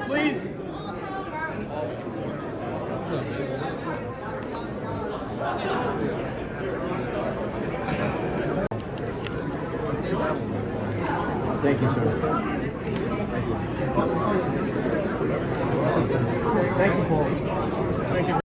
please. Thank you, sir. Thank you, Paul. Thank you.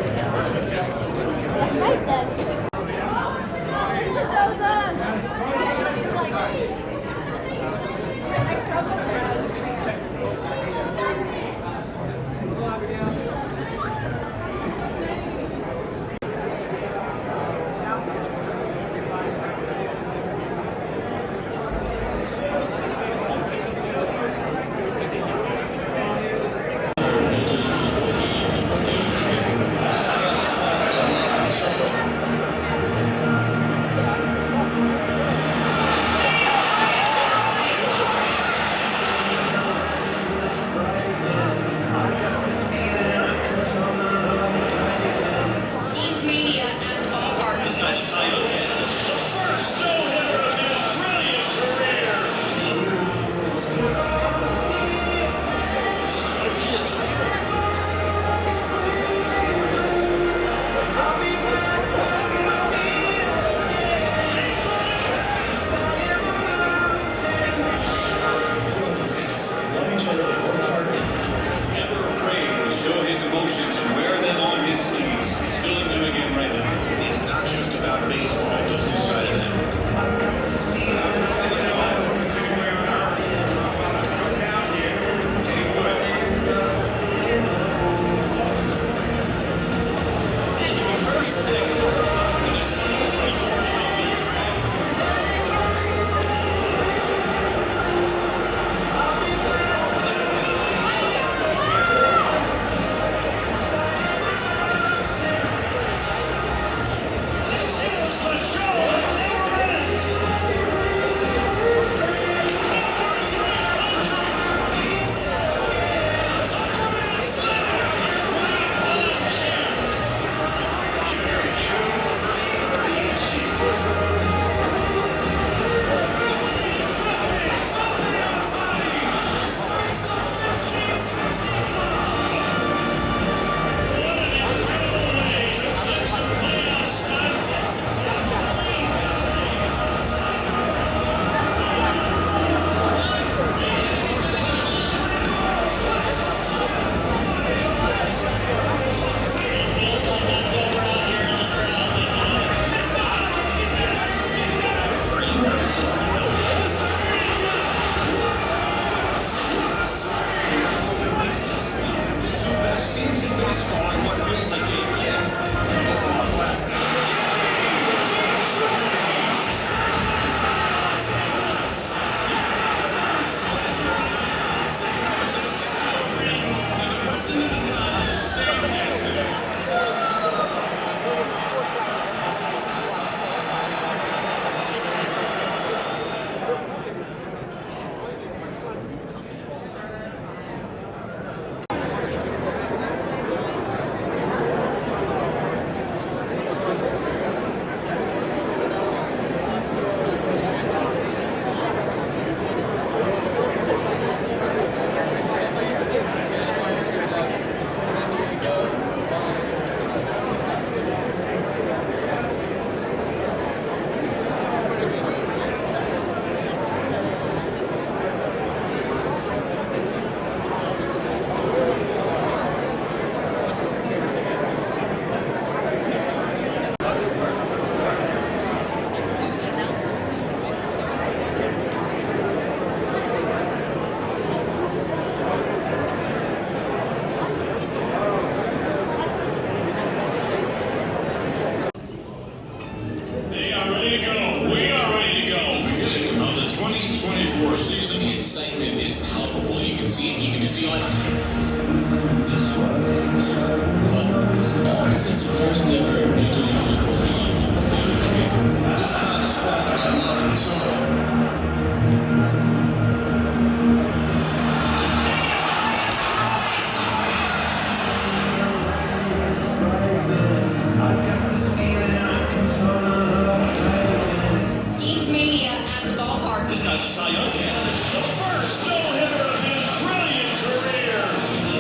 Cy Young candidate, the first no-hitter of his brilliant career.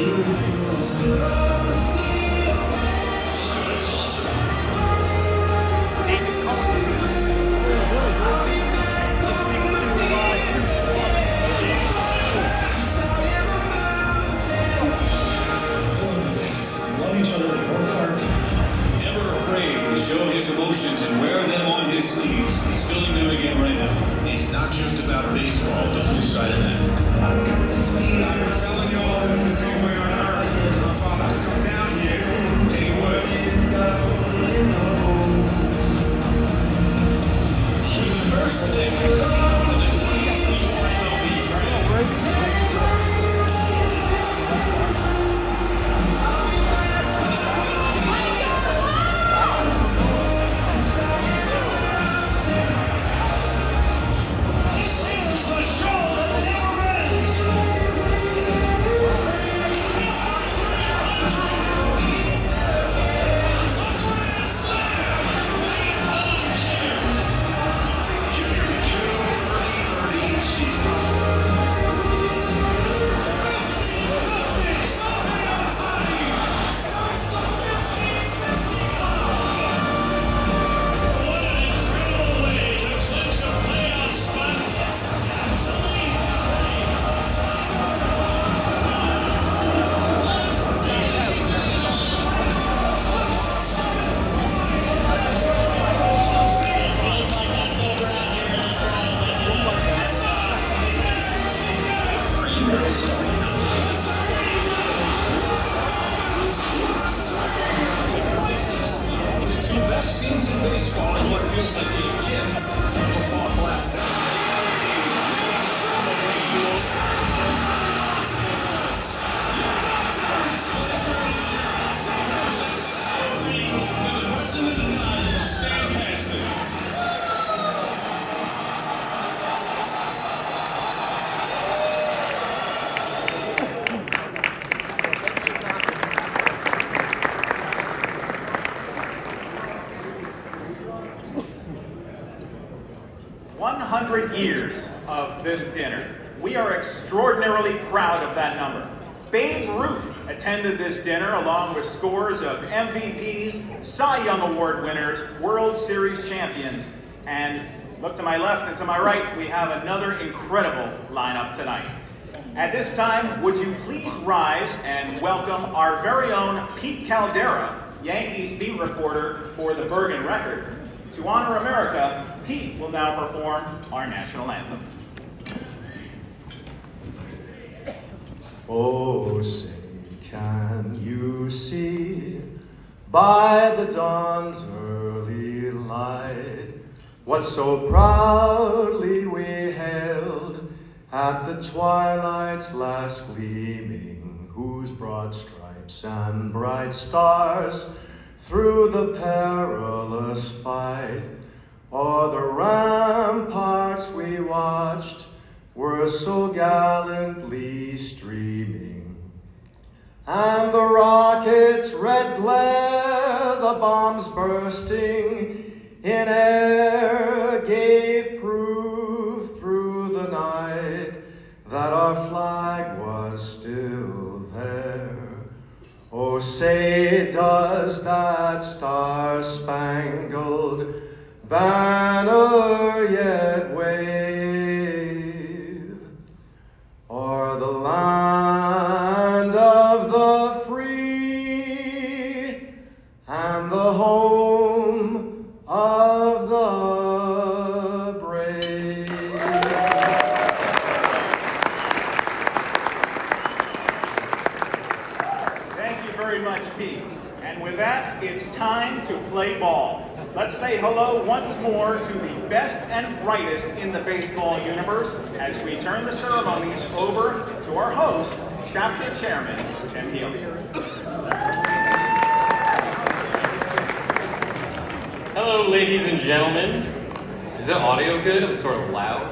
this dinner. We are extraordinarily proud of that number. Babe Ruth attended this dinner along with scores of MVPs, Cy Young Award winners, World Series champions, and look to my left and to my right, we have another incredible lineup tonight. At this time, would you please rise and welcome our very own Pete Caldera, Yankees beat reporter for the Bergen Record. To honor America, Pete will now perform our national anthem. Oh, say, can you see by the dawn's early light what so proudly we hailed at the twilight's last gleaming, whose broad stripes and bright stars through the perilous fight o'er the ramparts we watched were so gallantly streaming, and the rocket's red glare, the bombs bursting in air, gave proof through the night that our flag was still there. Oh, say, does that star-spangled banner yet wave o'er the land of the free and the home of the brave? Thank you very much, Pete. And with that, it's time to play ball. Let's say hello once more to the best and brightest in the baseball universe as we turn the ceremonies over to our host, Chapter Chairman Tim Healy. Hello, ladies and gentlemen. Is the audio good? I'm sort of loud.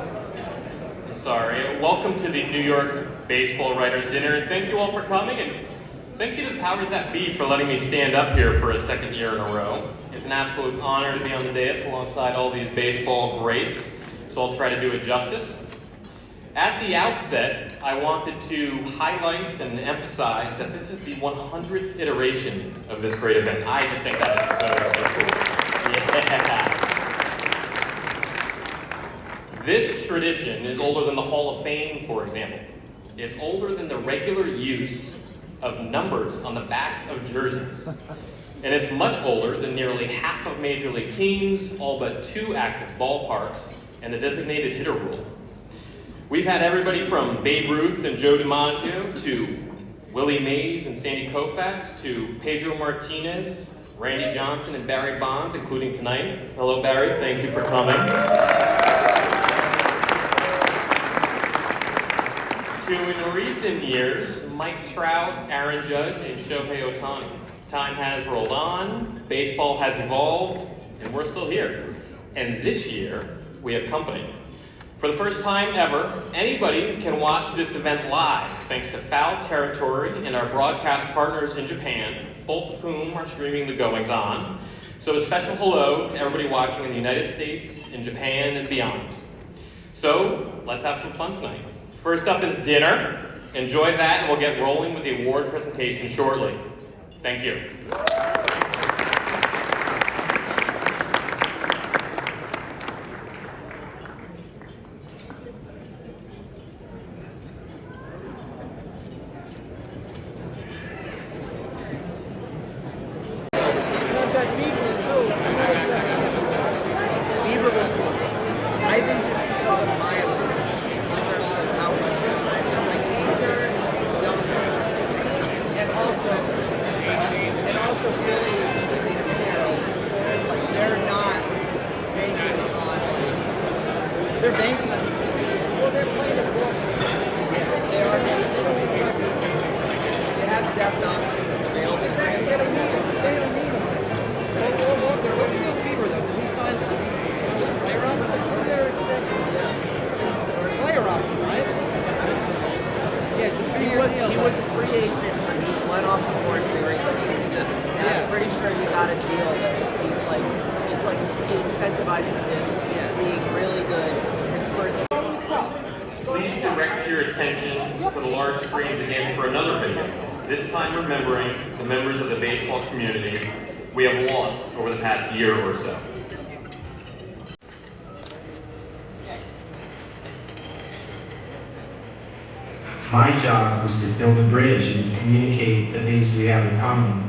I'm sorry. Welcome to the New York Baseball Writers Dinner, and thank you all for coming, and thank you to the powers that be for letting me stand up here for a second year in a row. It's an absolute honor to be on the dais alongside all these baseball greats, so I'll try to do it justice. At the outset, I wanted to highlight and emphasize that this is the 100th iteration of this great event. I just think that is so cool. Yeah. This tradition is older than the Hall of Fame, for example. It's older than the regular use of numbers on the backs of jerseys. And it's much older than nearly half of major league teams, all but 2 active ballparks, and the designated hitter rule. We've had everybody from Babe Ruth and Joe DiMaggio to Willie Mays and Sandy Koufax to Pedro Martinez, Randy Johnson, and Barry Bonds, including tonight. Hello, Barry. Thank you for coming. To, in recent years, Mike Trout, Aaron Judge, and Shohei Ohtani. Time has rolled on, baseball has evolved, and we're still here. And this year, we have company. For the first time ever, anybody can watch this event live, thanks to Foul Territory and our broadcast partners in Japan, both of whom are streaming the goings-on. So a special hello to everybody watching in the United States, in Japan, and beyond. So, let's have some fun tonight. First up is dinner. Enjoy that, and we'll get rolling with the award presentation shortly. Thank you. please direct your attention to the large screens again for another video, this time remembering the members of the baseball community we have lost over the past year or so. My job was to build a bridge and communicate the things we have in common.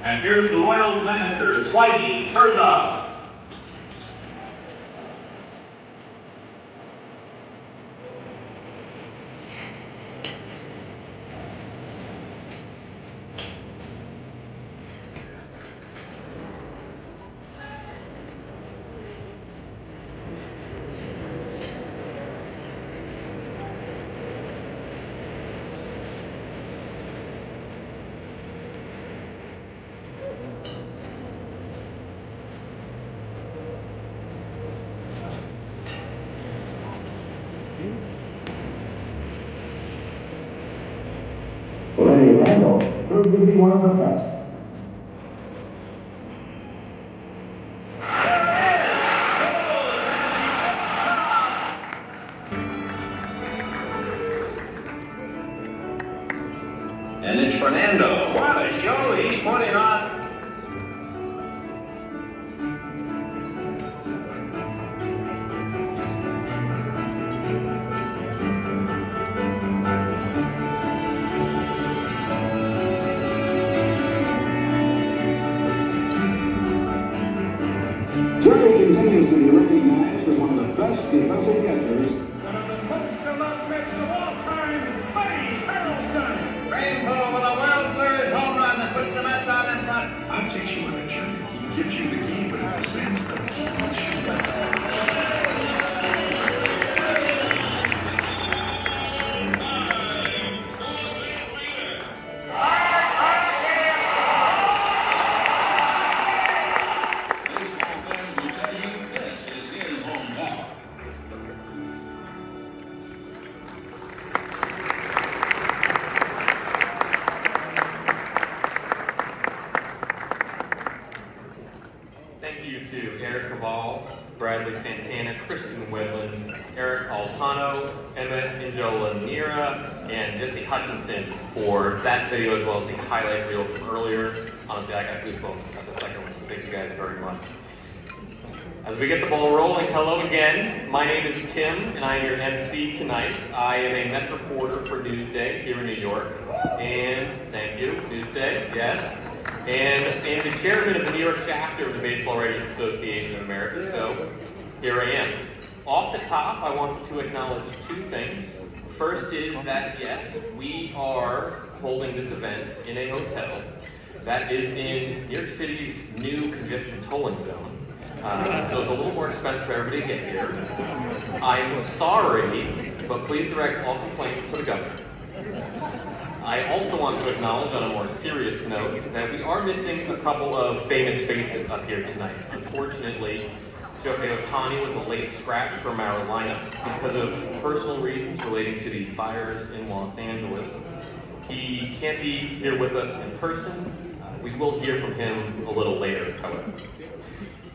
And here's the loyal manager, Whitey Herzog. Proved to be one of the best. And it's Fernando. What a show he's putting on. Continues to be recognized as one of the best defensive catchers. One of the most beloved Mets of all time, Buddy Harrelson. Rainbow with a World Series home run that puts the Mets out in front. I takes you on a journey. He gives you the game, but at the same time, he wants you back. Thank you to Eric Caval, Bradley Santana, Kristen Wedland, Eric Altano, Emmett Injola Nira, and Jesse Hutchinson for that video as well as the highlight reel from earlier. Honestly, I got goosebumps at the second one, so thank you guys very much. As we get the ball rolling, hello again. My name is Tim, and I am your MC tonight. I am a Mets reporter for Newsday here in New York. And thank you, Newsday, yes. And the chairman of the New York chapter of the Baseball Writers Association of America, so here I am. Off the top, I wanted to acknowledge two things. First is that, yes, we are holding this event in a hotel that is in New York City's new congestion tolling zone. So it's a little more expensive for everybody to get here. I'm sorry, but please direct all complaints to the governor. I also want to acknowledge on a more serious note that we are missing a couple of famous faces up here tonight. Unfortunately, Shohei Ohtani was a late scratch from our lineup because of personal reasons relating to the fires in Los Angeles. He can't be here with us in person. We will hear from him a little later, however.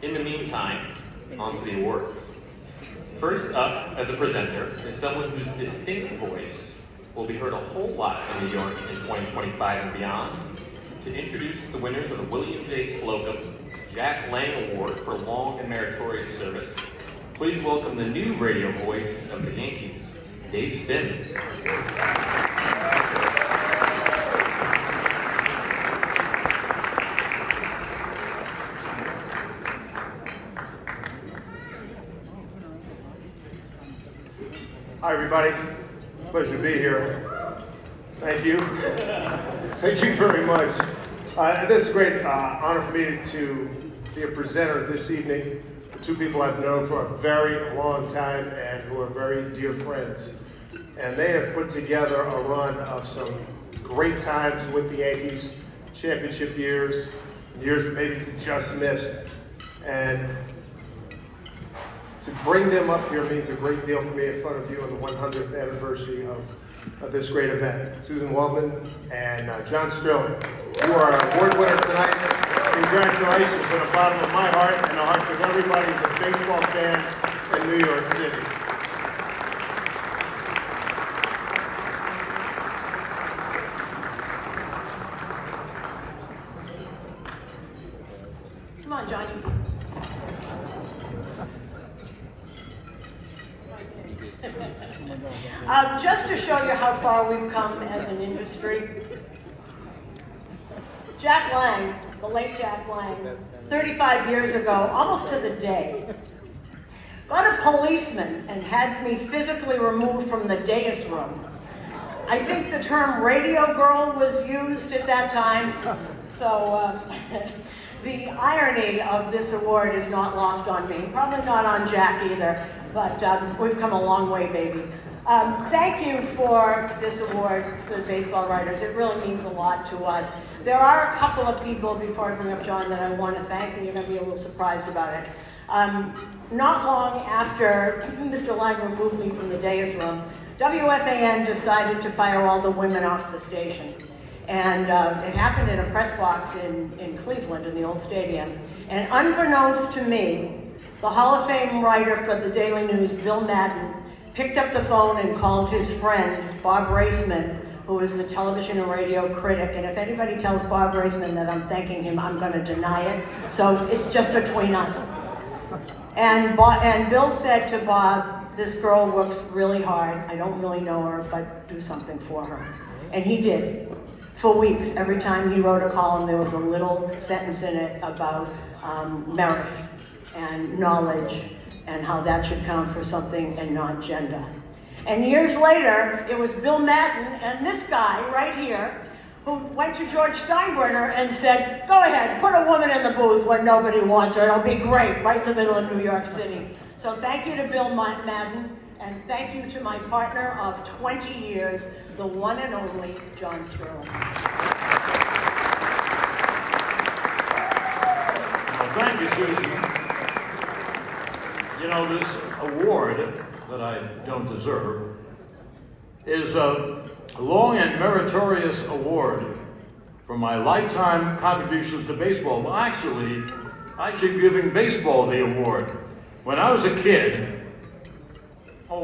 In the meantime, on to the awards. First up, as a presenter, is someone whose distinct voice will be heard a whole lot in New York in 2025 and beyond. To introduce the winners of the William J. Slocum Jack Lang Award for long and meritorious service, please welcome the new radio voice of the Yankees, Dave Sims. Hi, everybody. Pleasure to be here. Thank you. Thank you very much. This is a great honor for me to be a presenter this evening. Two people I've known for a very long time and who are very dear friends. And they have put together a run of some great times with the Yankees, championship years, years that maybe just missed. And to bring them up here means a great deal for me in front of you on the 100th anniversary of this great event. Susan Waldman and John Sterling, you are our award winner tonight. Congratulations from the bottom of my heart and the hearts of everybody who's a baseball fan in New York City. Come on, Johnny. Just to show you how far we've come as an industry, Jack Lang, the late Jack Lang, 35 years ago, almost to the day, got a policeman and had me physically removed from the dais room. I think the term radio girl was used at that time, so the irony of this award is not lost on me, probably not on Jack either, but we've come a long way, baby. Thank you for this award for the baseball writers. It really means a lot to us. There are a couple of people, before I bring up John, that I want to thank, and you're going to be a little surprised about it. Not long after Mr. Lang removed me from the dais room, WFAN decided to fire all the women off the station. And it happened in a press box in Cleveland, in the old stadium. And unbeknownst to me, the Hall of Fame writer for the Daily News, Bill Madden, picked up the phone and called his friend, Bob Raceman, who is the television and radio critic. And if anybody tells Bob Raceman that I'm thanking him, I'm going to deny it. So it's just between us. And Bill said to Bob, this girl works really hard. I don't really know her, but do something for her. And he did. For weeks, every time he wrote a column, there was a little sentence in it about merit and knowledge and how that should count for something and not gender. And years later, it was Bill Madden and this guy right here who went to George Steinbrenner and said, go ahead, put a woman in the booth when nobody wants her. It'll be great, right in the middle of New York City. So thank you to Bill Madden, and thank you to my partner of 20 years, the one and only John Sterling. Well, thank you, Susan. You know, this award that I don't deserve is a long and meritorious award for my lifetime contributions to baseball. Well, actually, I should be giving baseball the award. When I was a kid,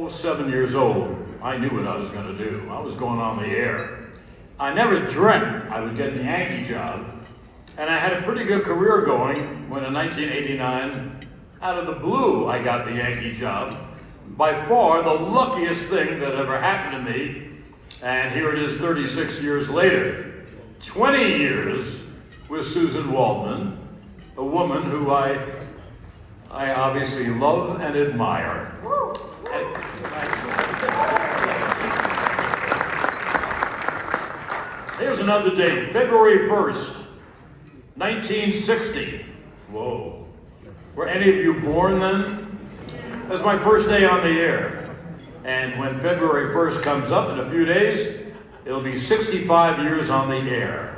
7 years old, I knew what I was going to do. I was going on the air. I never dreamt I would get the Yankee job, and I had a pretty good career going when in 1989, out of the blue, I got the Yankee job. By far the luckiest thing that ever happened to me, and here it is 36 years later. 20 years with Susan Waldman, a woman who I obviously love and admire. Here's another date, February 1st, 1960. Whoa. Were any of you born then? That's my first day on the air. And when February 1st comes up in a few days, it'll be 65 years on the air.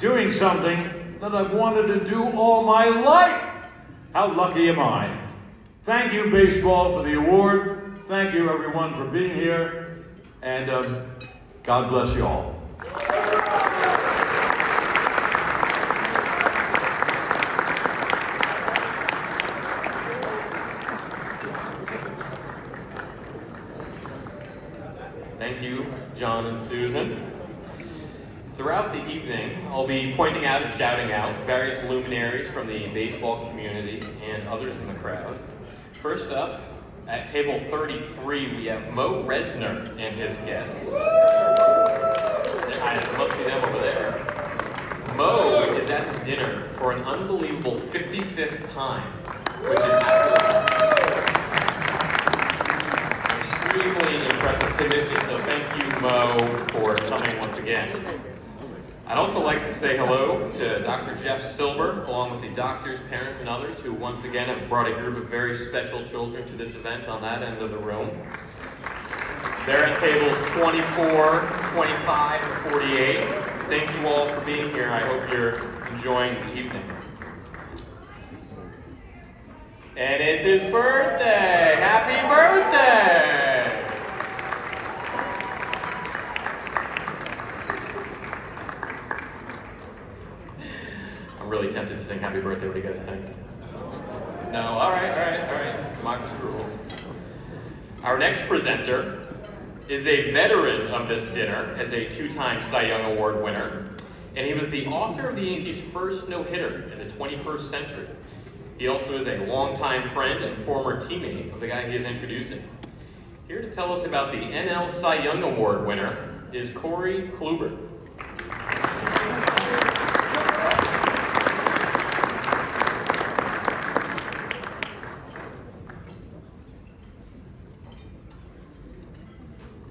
Doing something that I've wanted to do all my life. How lucky am I? Thank you, baseball, for the award. Thank you, everyone, for being here. And God bless you all. Thank you, John and Susan. Throughout the evening, I'll be pointing out and shouting out various luminaries from the baseball community and others in the crowd. First up, at table 33, we have Mo Resner and his guests. It must be them over there. Mo is at this dinner for an unbelievable 55th time, which is absolutely impressive commitment, so thank you, Mo, for coming once again. I'd also like to say hello to Dr. Jeff Silber, along with the doctors, parents, and others who once again have brought a group of very special children to this event on that end of the room. They're at tables 24, 25, and 48. Thank you all for being here. I hope you're enjoying the evening. And it's his birthday! Happy birthday! I'm really tempted to sing happy birthday. What do you guys think? No? All right. Democracy rules. Our next presenter is a veteran of this dinner as a two-time Cy Young Award winner, and he was the author of the Yankees' first no-hitter in the 21st century. He also is a longtime friend and former teammate of the guy he is introducing. Here to tell us about the NL Cy Young Award winner is Corey Kluber.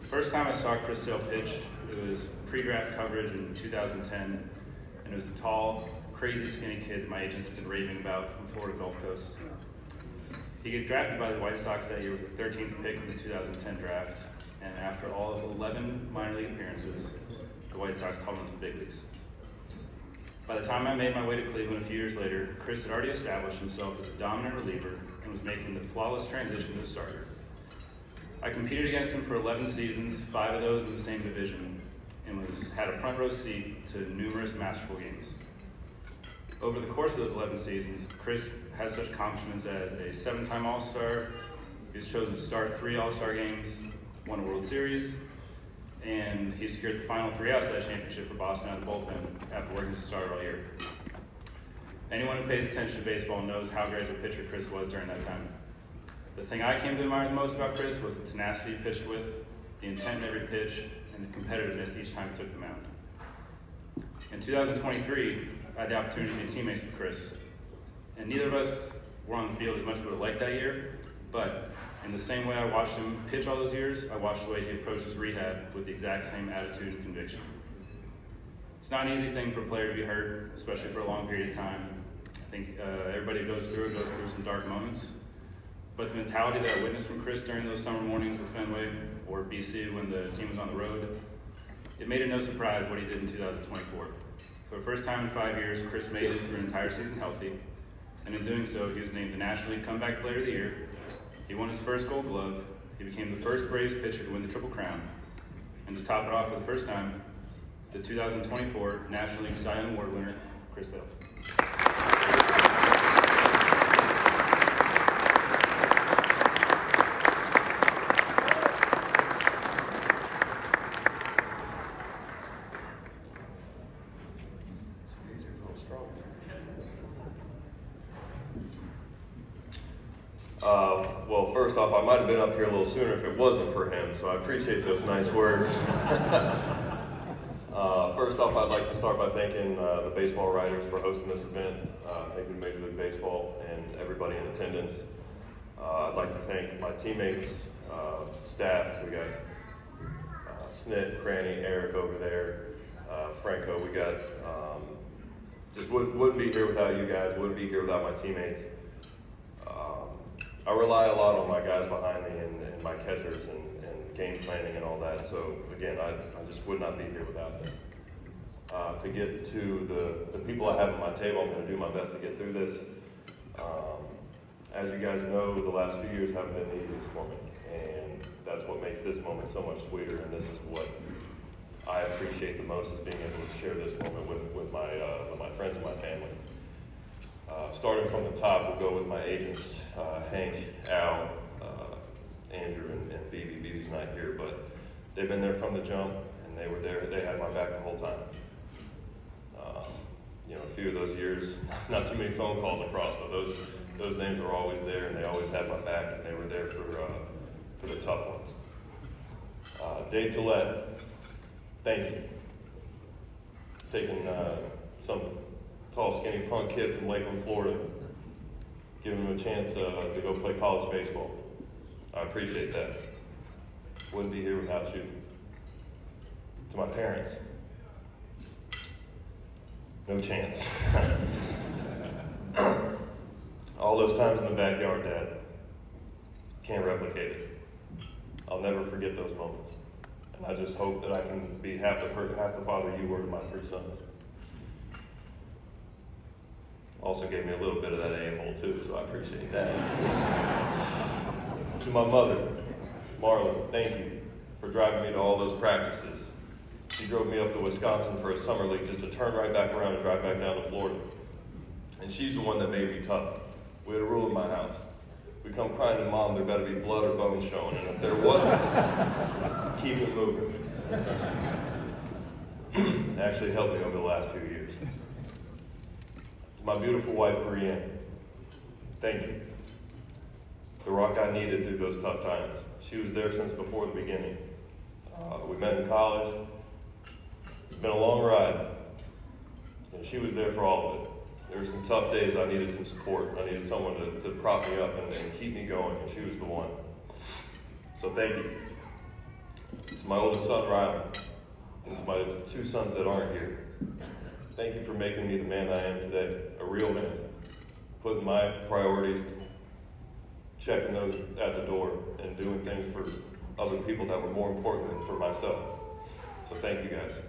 First time I saw Chris Sale pitch, it was pre-draft coverage in 2010, and it was a tall, crazy skinny kid my agents have been raving about from Florida Gulf Coast. He got drafted by the White Sox that year with the 13th pick of the 2010 draft, and after all of 11 minor league appearances, the White Sox called him to the big leagues. By the time I made my way to Cleveland a few years later, Chris had already established himself as a dominant reliever and was making the flawless transition to starter. I competed against him for 11 seasons, 5 of those in the same division, and had a front row seat to numerous masterful games. Over the course of those 11 seasons, Chris had such accomplishments as a 7-time All-Star, he was chosen to start 3 All-Star games, won a World Series, and he secured the final 3 outs of that championship for Boston out of the bullpen after working as a starter all year. Anyone who pays attention to baseball knows how great of a pitcher Chris was during that time. The thing I came to admire the most about Chris was the tenacity he pitched with, the intent in every pitch, and the competitiveness each time he took the mound. In 2023, I had the opportunity to be teammates with Chris, and neither of us were on the field as much as we would have liked that year, but in the same way I watched him pitch all those years, I watched the way he approached his rehab with the exact same attitude and conviction. It's not an easy thing for a player to be hurt, especially for a long period of time. I think everybody who goes through some dark moments. But the mentality that I witnessed from Chris during those summer mornings with Fenway or BC when the team was on the road, it made it no surprise what he did in 2024. For the first time in 5 years, Chris made it through an entire season healthy, and in doing so, he was named the National League Comeback Player of the Year. He won his first Gold Glove. He became the first Braves pitcher to win the Triple Crown, and to top it off for the first time, the 2024 National League Cy Young Award winner, Chris Sale. Well, first off, I might have been up here a little sooner if it wasn't for him, so I appreciate those nice words. First off, I'd like to start by thanking the baseball writers for hosting this event, thanking Major League Baseball and everybody in attendance. I'd like to thank my teammates, staff. We got Snit, Cranny, Eric over there, Franco. We got, just wouldn't be here without you guys, wouldn't be here without my teammates. I rely a lot on my guys behind me and my catchers and game planning and all that. So again, I just would not be here without them. To get to the people I have at my table, I'm going to do my best to get through this. As you guys know, the last few years haven't been the easiest for me, and that's what makes this moment so much sweeter. And this is what I appreciate the most, is being able to share this moment with my friends and my family. Starting from the top, we'll go with my agents, Hank, Al, Andrew, and Bbwaa. Bbwaa's not here, but they've been there from the jump, and they were there. They had my back the whole time. A few of those years, not too many phone calls across, but those names were always there, and they always had my back, and they were there for the tough ones. Dave Tillett, thank you. Taking some tall, skinny punk kid from Lakeland, Florida, giving him a chance to go play college baseball. I appreciate that. Wouldn't be here without you. To my parents, no chance. All those times in the backyard, Dad, can't replicate it. I'll never forget those moments. And I just hope that I can be half the father you were to my 3 sons. Also gave me a little bit of that a-hole too, so I appreciate that. To my mother, Marla, thank you for driving me to all those practices. She drove me up to Wisconsin for a summer league just to turn right back around and drive back down to Florida. And she's the one that made me tough. We had a rule in my house. We come crying to Mom, there better be blood or bones showing, and if there wasn't, keep it moving. It actually helped me over the last few years. To my beautiful wife, Brienne, thank you. The rock I needed through those tough times. She was there since before the beginning. We met in college. It's been a long ride, and she was there for all of it. There were some tough days I needed some support. I needed someone to prop me up and keep me going, and she was the one. So thank you. To my oldest son, Rylan, and to my 2 sons that aren't here, thank you for making me the man that I am today, a real man, putting my priorities, checking those at the door, and doing things for other people that were more important than for myself. So thank you guys.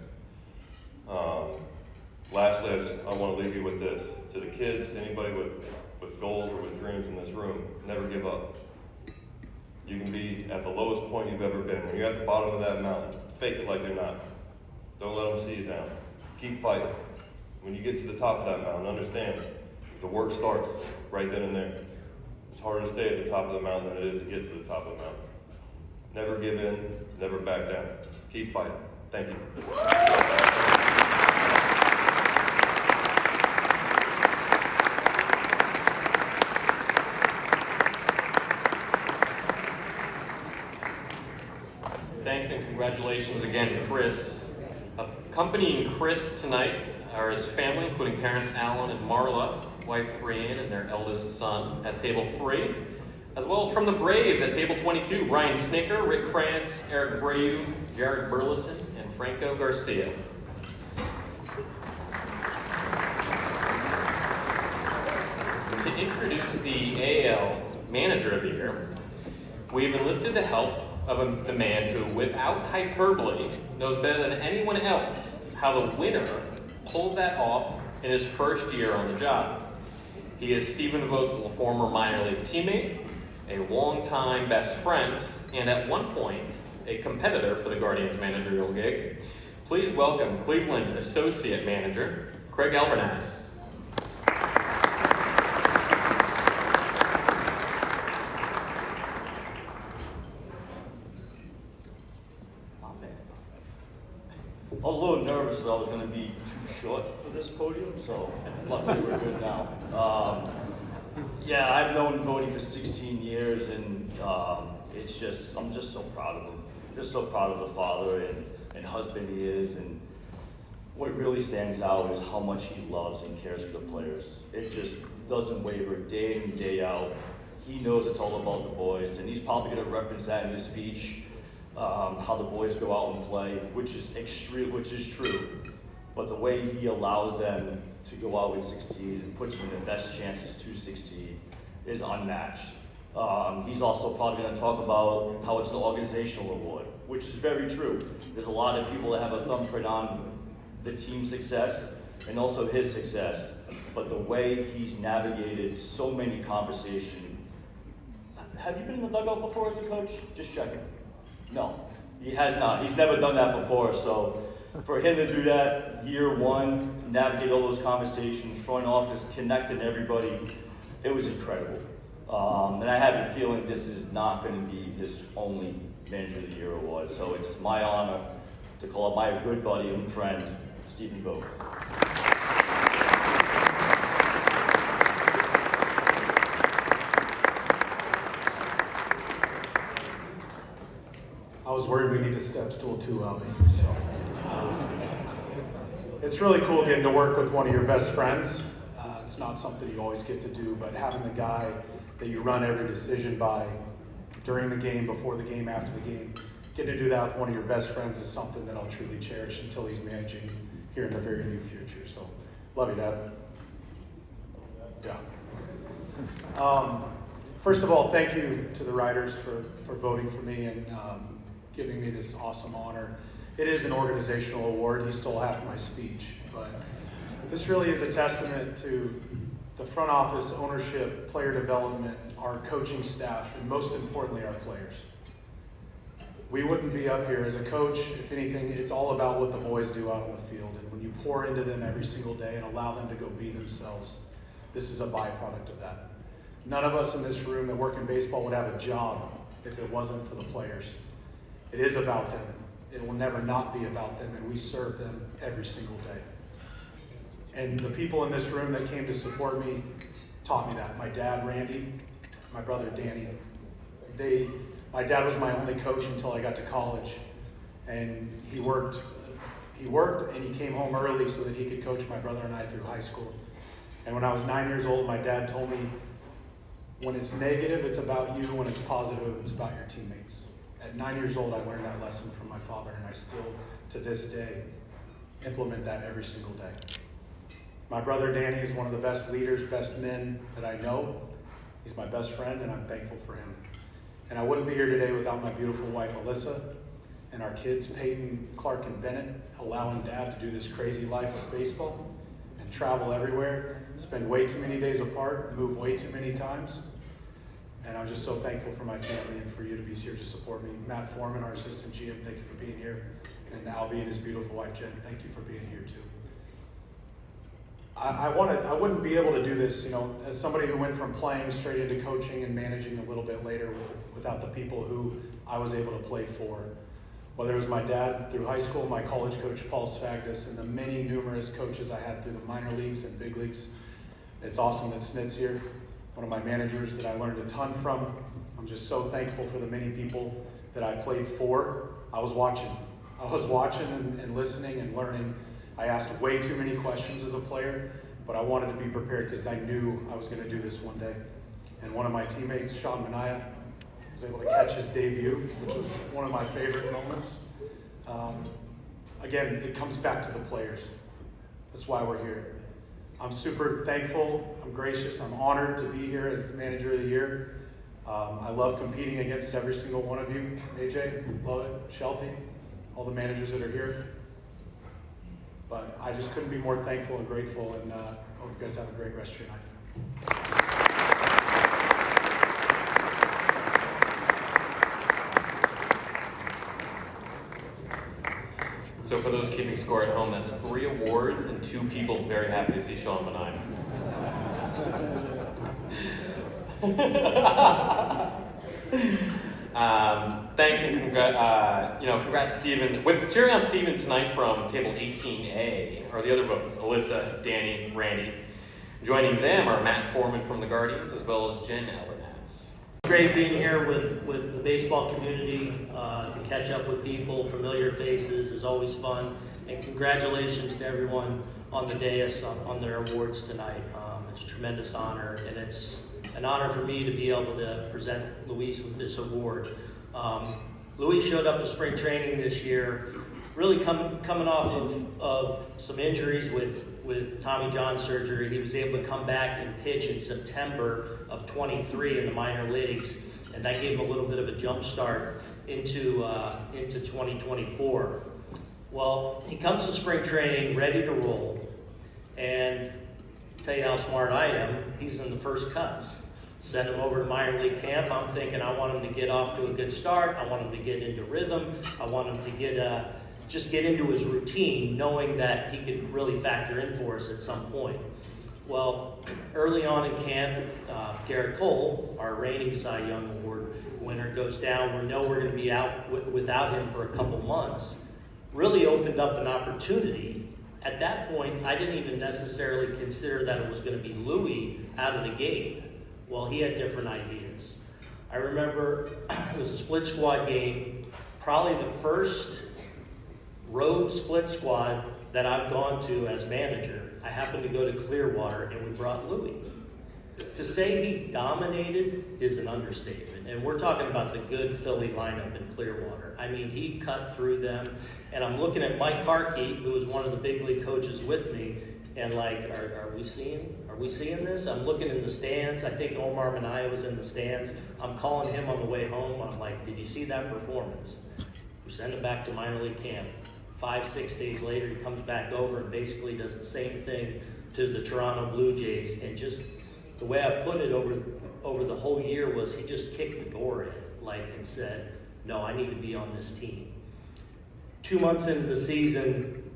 Lastly, I want to leave you with this. To the kids, to anybody with goals or with dreams in this room, never give up. You can be at the lowest point you've ever been. When you're at the bottom of that mountain, fake it like you're not. Don't let them see you down. Keep fighting. When you get to the top of that mountain, understand, the work starts right then and there. It's harder to stay at the top of the mountain than it is to get to the top of the mountain. Never give in, never back down. Keep fighting. Thank you. Thanks and congratulations again, Chris. Accompanying Chris tonight are his family, including parents Alan and Marla, wife Brienne, and their eldest son at table 3, as well as from the Braves at table 22, Brian Snicker, Rick Krantz, Eric Brayu, Jared Burleson, and Franco Garcia. To introduce the AL Manager of the Year, we've enlisted the help of the man who, without hyperbole, knows better than anyone else how the winner pulled that off in his first year on the job. He is Stephen Vogt's former minor league teammate, a longtime best friend, and at one point, a competitor for the Guardians managerial gig. Please welcome Cleveland Associate Manager, Craig Albernaz. I was a little nervous that I was going to be too short for this podium, so luckily we're good now. Yeah, I've known Vogty for 16 years, and I'm just so proud of him. Just so proud of the father and husband he is, and what really stands out is how much he loves and cares for the players. It just doesn't waver day in, day out. He knows it's all about the boys, and he's probably going to reference that in his speech. How the boys go out and play, which is true, but the way he allows them to go out and succeed and puts them in the best chances to succeed is unmatched. He's also probably going to talk about how it's an organizational award, which is very true. There's a lot of people that have a thumbprint on the team's success and also his success, but the way he's navigated so many conversations. Have you been in the dugout before as a coach? Just checking. No, he has not. He's never done that before. So for him to do that year one, navigate all those conversations, front office, connecting everybody, it was incredible. And I have a feeling this is not going to be his only Manager of the Year award. So it's my honor to call up my good buddy and friend, Stephen Vogt. I was worried we need a step stool too, Albie. So it's really cool getting to work with one of your best friends. It's not something you always get to do, but having the guy that you run every decision by during the game, before the game, after the game, getting to do that with one of your best friends is something that I'll truly cherish until he's managing here in the very near future. So, love you, Dad. Yeah. First of all, thank you to the writers for voting for me and giving me this awesome honor. It is an organizational award. You stole half of my speech, but this really is a testament to the front office, ownership, player development, our coaching staff, and most importantly, our players. We wouldn't be up here as a coach. If anything, it's all about what the boys do out on the field. And when you pour into them every single day and allow them to go be themselves, this is a byproduct of that. None of us in this room that work in baseball would have a job if it wasn't for the players. It is about them. It will never not be about them, and we serve them every single day. And the people in this room that came to support me taught me that. My dad, Randy, my brother, Danny, my dad was my only coach until I got to college, and he worked and he came home early so that he could coach my brother and I through high school. And when I was 9 years old, my dad told me, when it's negative, it's about you. When it's positive, it's about your teammates. At 9 years old, I learned that lesson from my father, and I still, to this day, implement that every single day. My brother Danny is one of the best leaders, best men that I know. He's my best friend, and I'm thankful for him. And I wouldn't be here today without my beautiful wife, Alyssa, and our kids, Peyton, Clark, and Bennett, allowing Dad to do this crazy life of baseball and travel everywhere, spend way too many days apart, move way too many times. And I'm just so thankful for my family and for you to be here to support me. Matt Foreman, our assistant GM, thank you for being here. And Albie and his beautiful wife, Jen, thank you for being here too. I wouldn't be able to do this, as somebody who went from playing straight into coaching and managing a little bit later without the people who I was able to play for. Whether it was my dad through high school, my college coach, Paul Sfagdus, and the many numerous coaches I had through the minor leagues and big leagues. It's awesome that Snit's here, one of my managers that I learned a ton from. I'm just so thankful for the many people that I played for. I was watching and listening and learning. I asked way too many questions as a player, but I wanted to be prepared because I knew I was going to do this one day. And one of my teammates, Sean Mania, was able to catch his debut, which was one of my favorite moments. Again, it comes back to the players. That's why we're here. I'm super thankful, I'm gracious, I'm honored to be here as the Manager of the Year. I love competing against every single one of you. AJ, love it. Shelty, all the managers that are here. But I just couldn't be more thankful and grateful, and hope you guys have a great rest of your night. So for those keeping score at home, that's 3 awards and 2 people very happy to see Sean Mania. Thanks and congrats, Stephen. With cheering on Stephen tonight from table 18A are the other votes: Alyssa, Danny, Randy. Joining them are Matt Foreman from the Guardians, as well as Jen Albernaz. Great being here with the baseball community, to catch up with people, familiar faces is always fun. And congratulations to everyone on the dais on their awards tonight. It's a tremendous honor, and it's an honor for me to be able to present Luis with this award. Luis showed up to spring training this year, really coming off of some injuries with Tommy John surgery. He was able to come back and pitch in September of 23 in the minor leagues, and that gave him a little bit of a jump start into 2024. Well, he comes to spring training ready to roll, and I'll tell you how smart I am, he's in the first cuts. Send him over to minor league camp. I'm thinking I want him to get off to a good start. I want him to get into rhythm. I want him to just get into his routine, knowing that he could really factor in for us at some point. Well, early on in camp, Garrett Cole, our reigning Cy Young Award winner, goes down. We know we're going to be out without him for a couple months. Really opened up an opportunity. At that point, I didn't even necessarily consider that it was going to be Louis out of the gate. Well, he had different ideas. I remember it was a split squad game, probably the first road split squad that I've gone to as manager. I happened to go to Clearwater, and we brought Louis. To say he dominated is an understatement. And we're talking about the good Philly lineup in Clearwater. I mean, he cut through them. And I'm looking at Mike Harkey, who was one of the big league coaches with me, and like, are we seeing this? I'm looking in the stands. I think Omar Minaya was in the stands. I'm calling him on the way home. I'm like, did you see that performance? We send him back to minor league camp. 5-6 days later, he comes back over and basically does the same thing to the Toronto Blue Jays. And just the way I put it over the whole year was he just kicked the door in, like, and said, no, I need to be on this team. 2 months into the season,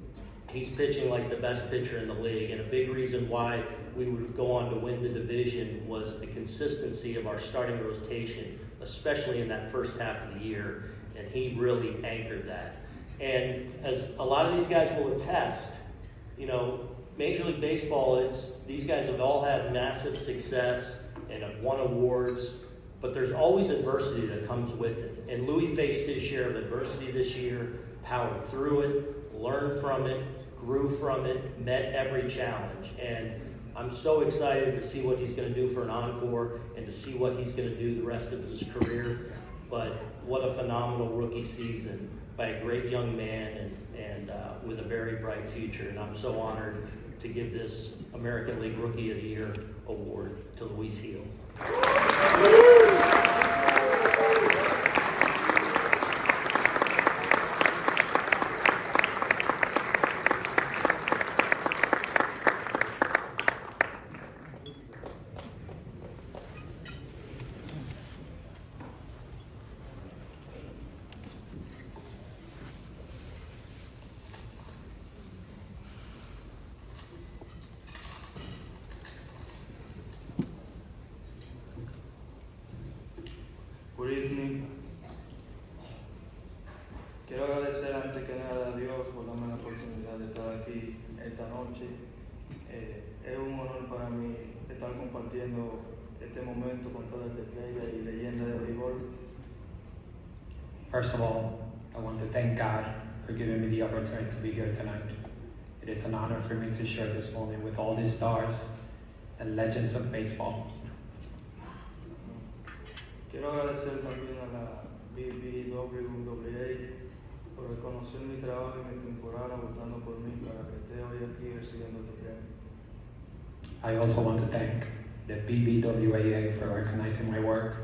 he's pitching like the best pitcher in the league, and a big reason why we would go on to win the division was the consistency of our starting rotation, especially in that first half of the year, and he really anchored that. And as a lot of these guys will attest, you know, Major League Baseball, these guys have all had massive success and have won awards, but there's always adversity that comes with it. And Louis faced his share of adversity this year, powered through it, learned from it, grew from it, met every challenge. And I'm so excited to see what he's going to do for an encore and to see what he's going to do the rest of his career. But what a phenomenal rookie season by a great young man and with a very bright future. And I'm so honored to give this American League Rookie of the Year award to Luis Gil. Good evening. Quiero agradecer antes que nada a Dios por darme la oportunidad de estar aquí esta noche. Es un honor para mí estar compartiendo este momento con toda esta estrella y leyenda de béisbol. First of all, I want to thank God for giving me the opportunity to be here tonight. It is an honor for me to share this moment with all these stars and legends of baseball. Quiero agradecer también a la Bbwaa por reconocer mi trabajo y mi temporada votando por mí para que esté hoy aquí recibiendo este premio. I also want to thank the Bbwaa for recognizing my work,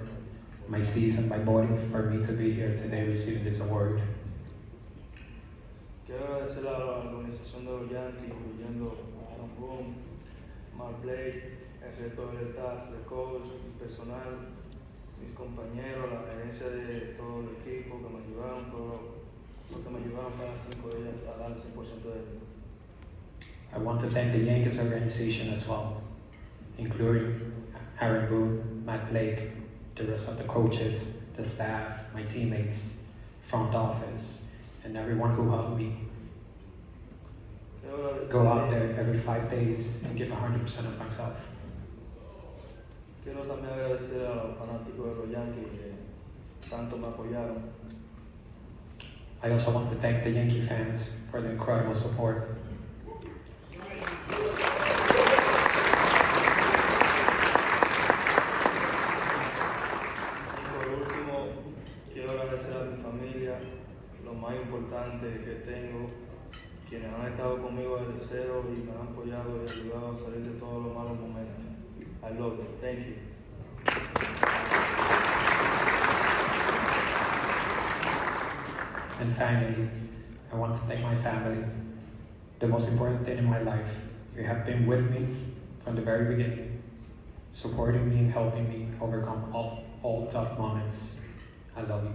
my season, by voting for me to be here today receiving this award. Quiero agradecer a la organización de los Yankees, incluyendo a Aaron Boone, Mark Blake, el resto del staff, el coach, el personal, mis compañeros, la gerencia de todo el equipo que me ayudaron, todos los que me ayudaron cada 5 días a dar el 100% de mí. I want to thank the Yankees organization as well, including Aaron Boone, Matt Blake, the rest of the coaches, the staff, my teammates, front office, and everyone who helped me go out there every 5 days and give 100% of myself. Quiero también agradecer a los fanáticos de los Yankees que tanto me apoyaron. I also want to thank the Yankee fans for the incredible support. Y por último, quiero agradecer a mi familia, lo más importante que tengo, quienes han estado conmigo desde cero y me han apoyado y ayudado a salir de todos los malos momentos. I love you. Thank you. And finally, I want to thank my family, the most important thing in my life. You have been with me from the very beginning, supporting me and helping me overcome all tough moments. I love you.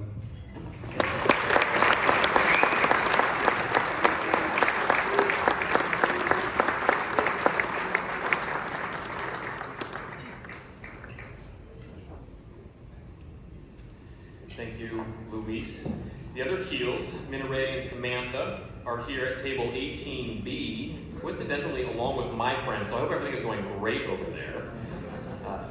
Thank you, Luis. The other Heels, Minaray and Samantha, are here at table 18B, coincidentally along with my friends, so I hope everything is going great over there.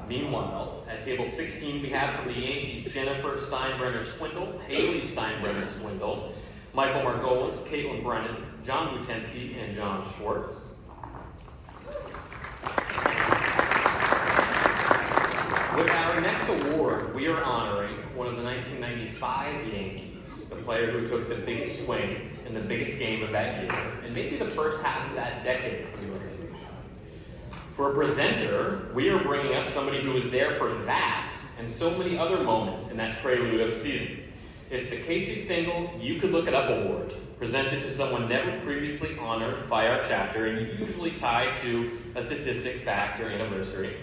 Meanwhile, at table 16, we have from the Yankees Jennifer Steinbrenner-Swindle, Haley Steinbrenner-Swindle, Michael Margolis, Caitlin Brennan, John Wutensky, and John Schwartz. With our next award, we are honoring one of the 1995 Yankees, the player who took the biggest swing in the biggest game of that year, and maybe the first half of that decade for the organization. For a presenter, we are bringing up somebody who was there for that and so many other moments in that prelude of the season. It's the Casey Stengel You Could Look It Up Award, presented to someone never previously honored by our chapter and usually tied to a statistic, fact, or anniversary.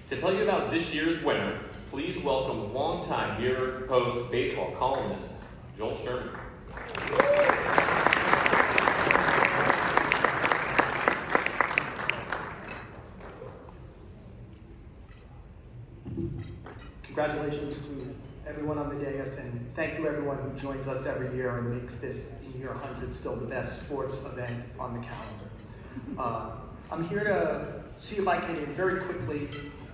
To tell you about this year's winner, please welcome longtime New York Post baseball columnist, Joel Sherman. Congratulations to everyone on the dais, and thank you everyone who joins us every year and makes this in year 100 still the best sports event on the calendar. I'm here to see if I can very quickly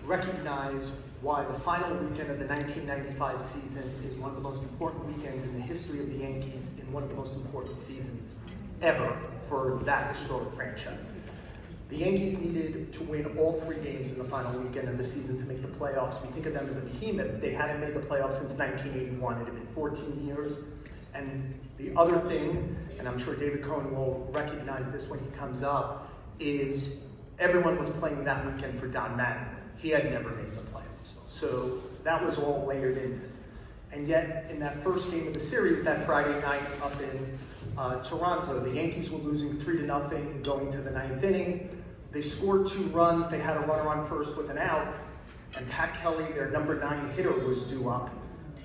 recognize why the final weekend of the 1995 season is one of the most important weekends in the history of the Yankees and one of the most important seasons ever for that historic franchise. The Yankees needed to win all 3 games in the final weekend of the season to make the playoffs. We think of them as a behemoth. They hadn't made the playoffs since 1981. It had been 14 years. And the other thing, and I'm sure David Cohen will recognize this when he comes up, is everyone was playing that weekend for Don Mattingly. He had never made the playoffs. So that was all layered in this. And yet, in that first game of the series, that Friday night up in Toronto, the Yankees were losing 3-0 going to the 9th inning. They scored 2 runs. They had a runner on first with an out. And Pat Kelly, their number 9 hitter, was due up.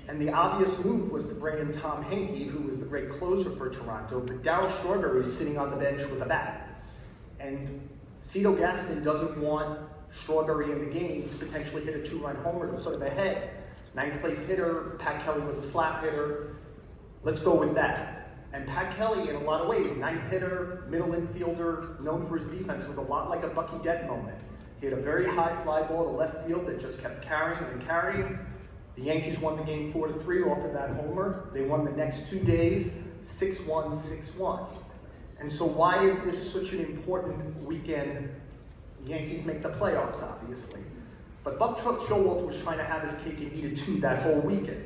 And the obvious move was to bring in Tom Henke, who was the great closer for Toronto, but Darryl Strawberry is sitting on the bench with a bat. And Cito Gaston doesn't want Strawberry in the game to potentially hit a 2-run homer to put him ahead. 9th place hitter, Pat Kelly was a slap hitter. Let's go with that. And Pat Kelly, in a lot of ways, 9th hitter, middle infielder, known for his defense, was a lot like a Bucky Dent moment. He had a very high fly ball to left field that just kept carrying and carrying. The Yankees won the game 4-3 off of that homer. They won the next 2 days, 6-1, 6-1. And so why is this such an important weekend? The Yankees make the playoffs, obviously. But Buck Showalter was trying to have his cake and eat it too that whole weekend.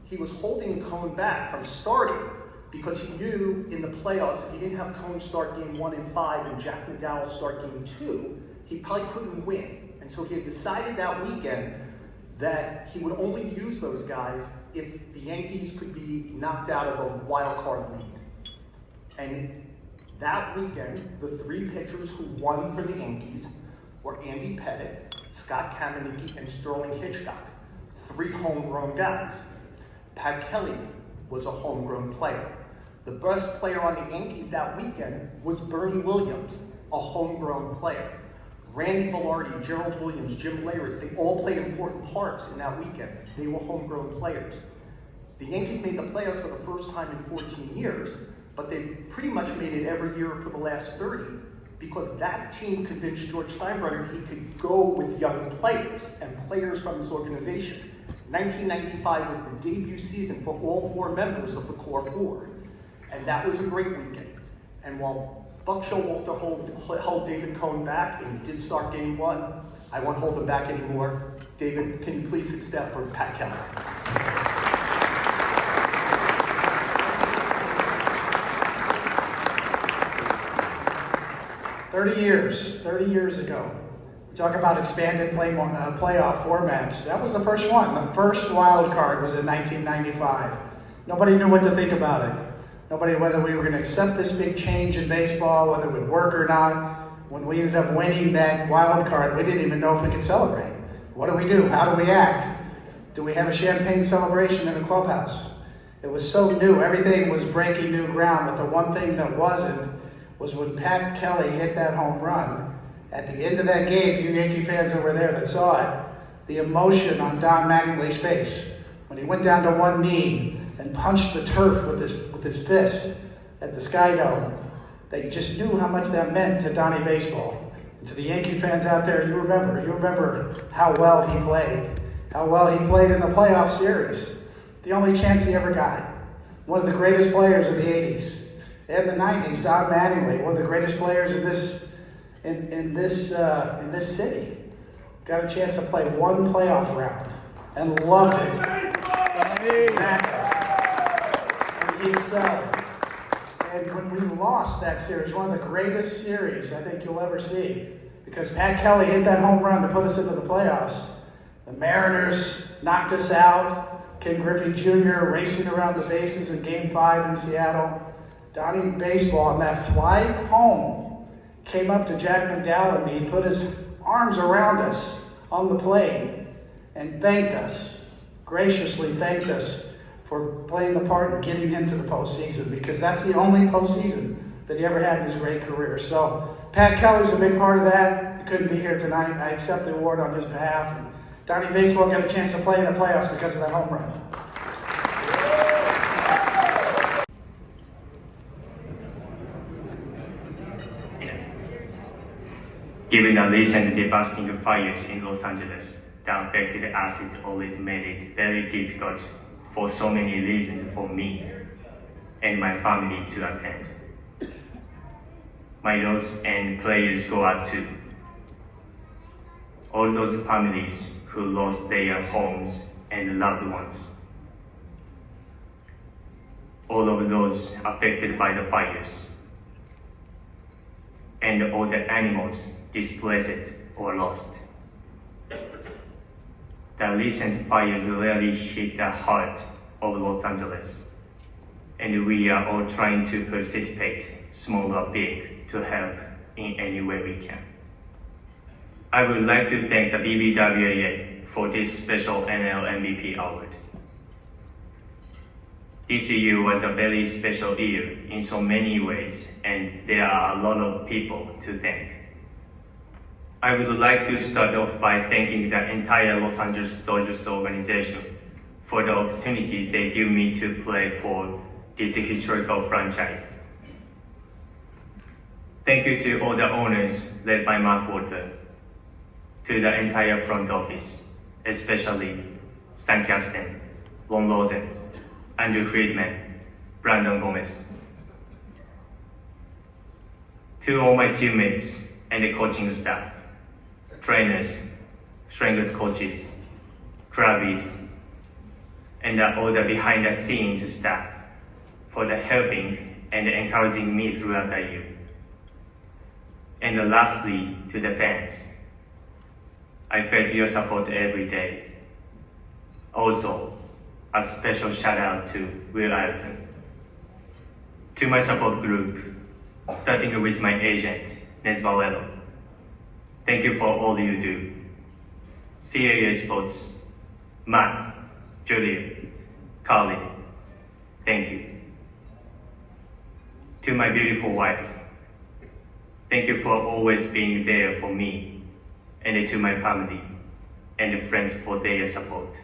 He was holding Cone back from starting because he knew in the playoffs, if he didn't have Cone start game 1 and 5 and Jack McDowell start game 2, he probably couldn't win. And so he had decided that weekend that he would only use those guys if the Yankees could be knocked out of a wild card lead. And that weekend, the 3 pitchers who won for the Yankees were Andy Pettitte, Scott Kamenicki, and Sterling Hitchcock, 3 homegrown guys. Pat Kelly was a homegrown player. The best player on the Yankees that weekend was Bernie Williams, a homegrown player. Randy Velarde, Gerald Williams, Jim Leyritz, they all played important parts in that weekend. They were homegrown players. The Yankees made the playoffs for the first time in 14 years, but they pretty much made it every year for the last 30 because that team convinced George Steinbrenner he could go with young players and players from this organization. 1995 was the debut season for all 4 members of the core 4, and that was a great weekend. And while Buck Showalter held David Cohen back, and he did start game 1, I won't hold him back anymore. David, can you please accept for Pat Kelly? 30 years ago. We talk about expanded playoff formats. That was the first one. The first wild card was in 1995. Nobody knew what to think about it. Nobody, whether we were going to accept this big change in baseball, whether it would work or not. When we ended up winning that wild card, we didn't even know if we could celebrate. What do we do? How do we act? Do we have a champagne celebration in the clubhouse? It was so new. Everything was breaking new ground, but the one thing that wasn't was when Pat Kelly hit that home run. At the end of that game, you Yankee fans that were there that saw it, the emotion on Don Mattingly's face when he went down to one knee and punched the turf with his fist at the Sky Dome. They just knew how much that meant to Donnie Baseball. And to the Yankee fans out there, you remember how well he played in the playoff series. The only chance he ever got. One of the greatest players of the 80s and the 90s, Don Mattingly, one of the greatest players in this city. got a chance to play one playoff round and loved it. Exactly. And he excelled. And when we lost that series, one of the greatest series I think you'll ever see, because Pat Kelly hit that home run to put us into the playoffs. The Mariners knocked us out. Ken Griffey Jr. racing around the bases in Game 5 in Seattle. Donnie Baseball on that flight home came up to Jack McDowell and me, put his arms around us on the plane and thanked us, graciously thanked us for playing the part and getting into the postseason, because that's the only postseason that he ever had in his great career. So Pat Kelly's a big part of that. He couldn't be here tonight. I accept the award on his behalf. And Donnie Baseball got a chance to play in the playoffs because of that home run. Given the recent devastating fires in Los Angeles that affected us, it already made it very difficult for so many reasons for me and my family to attend. My thoughts and prayers go out to all those families who lost their homes and loved ones, all of those affected by the fires, and all the animals displaced or lost. The recent fires really hit the heart of Los Angeles, and we are all trying to participate, small or big, to help in any way we can. I would like to thank the Bbwaa for this special NL MVP award. This year was a very special year in so many ways, and there are a lot of people to thank. I would like to start off by thanking the entire Los Angeles Dodgers organization for the opportunity they give me to play for this historical franchise. Thank you to all the owners led by Mark Walter, to the entire front office, especially Stan Kasten, Ron Rosen, Andrew Friedman, Brandon Gomez. To all my teammates and the coaching staff, trainers, strength coaches, clubbies, and all the behind the scenes staff for the helping and encouraging me throughout the year. And lastly, to the fans. I felt your support every day. Also, a special shout out to Will Ayrton. To my support group, starting with my agent, Nes Valero. Thank you for all you do. CAA Sports, Matt, Julia, Carly, thank you. To my beautiful wife, thank you for always being there for me, and to my family and friends for their support.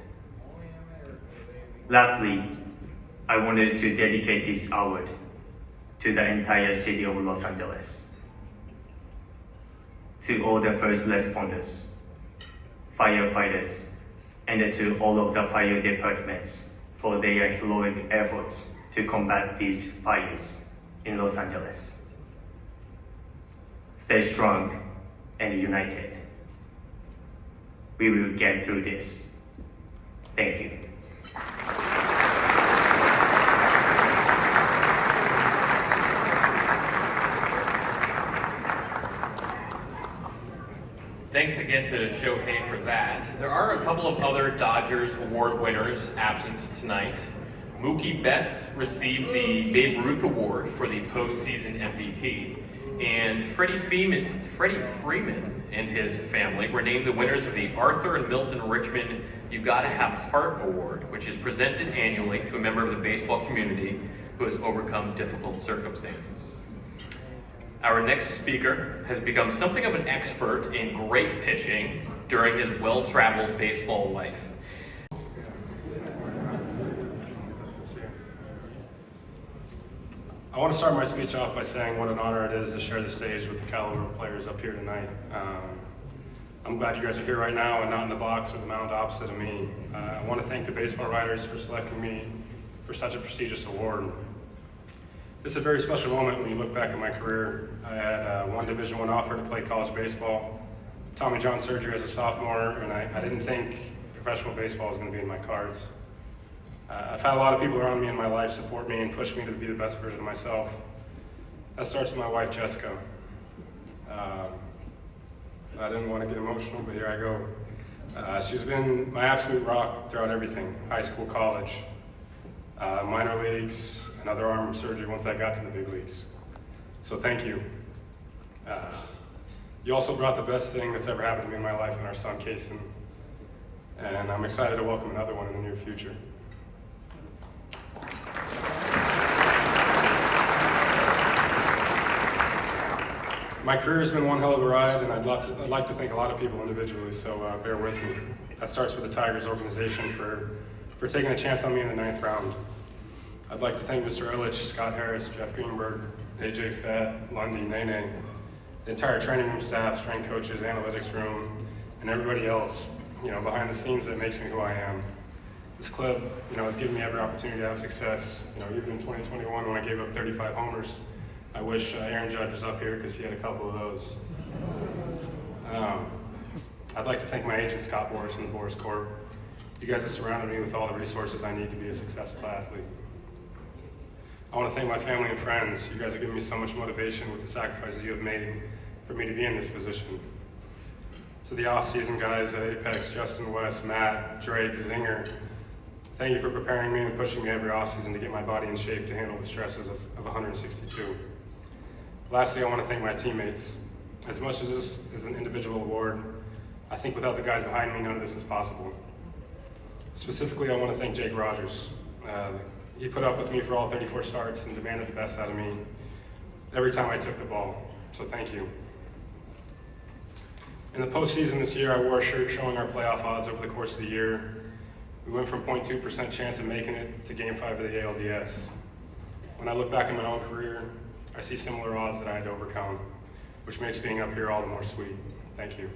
Lastly, I wanted to dedicate this award to the entire city of Los Angeles. To all the first responders, firefighters, and to all of the fire departments for their heroic efforts to combat these fires in Los Angeles. Stay strong and united. We will get through this. Thank you. Thanks again to Shohei for that. There are a couple of other Dodgers award winners absent tonight. Mookie Betts received the Babe Ruth Award for the postseason MVP, and Freddie Freeman and his family were named the winners of the Arthur and Milton Richmond You Gotta Have Heart Award, which is presented annually to a member of the baseball community who has overcome difficult circumstances. Our next speaker has become something of an expert in great pitching during his well-traveled baseball life. I want to start my speech off by saying what an honor it is to share the stage with the caliber of players up here tonight. I'm glad you guys are here right now and not in the box or the mound opposite of me. I want to thank the baseball writers for selecting me for such a prestigious award. This is a very special moment when you look back at my career. I had one Division I offer to play college baseball, Tommy John surgery as a sophomore, and I didn't think professional baseball was going to be in my cards. I've had a lot of people around me in my life support me and push me to be the best version of myself. That starts with my wife, Jessica. I didn't want to get emotional, but here I go. She's been my absolute rock throughout everything, high school, college, minor leagues, and other arm surgery once I got to the big leagues. So thank you. You also brought the best thing that's ever happened to me in my life in our son, Kason. And I'm excited to welcome another one in the near future. My career has been one hell of a ride, and I'd like to thank a lot of people individually, so bear with me. That starts with the Tigers organization for taking a chance on me in the 9th round. I'd like to thank Mr. Illich, Scott Harris, Jeff Greenberg, AJ Fett, Lundy, Nene, the entire training room staff, strength coaches, analytics room, and everybody else, behind the scenes that makes me who I am. This club, has given me every opportunity to have success. Even in 2021 when I gave up 35 homers, I wish Aaron Judge was up here because he had a couple of those. I'd like to thank my agent, Scott Boris, and the Boris Corp. You guys have surrounded me with all the resources I need to be a successful athlete. I want to thank my family and friends. You guys have given me so much motivation with the sacrifices you have made for me to be in this position. To the off-season guys at Apex, Justin West, Matt, Drake, Zinger, thank you for preparing me and pushing me every off-season to get my body in shape to handle the stresses of 162. Lastly, I want to thank my teammates. As much as this is an individual award, I think without the guys behind me, none of this is possible. Specifically, I want to thank Jake Rogers. He put up with me for all 34 starts and demanded the best out of me every time I took the ball, so thank you. In the postseason this year, I wore a shirt showing our playoff odds over the course of the year. We went from 0.2% chance of making it to Game 5 of the ALDS. When I look back at my own career, I see similar odds that I had to overcome, which makes being up here all the more sweet. Thank you.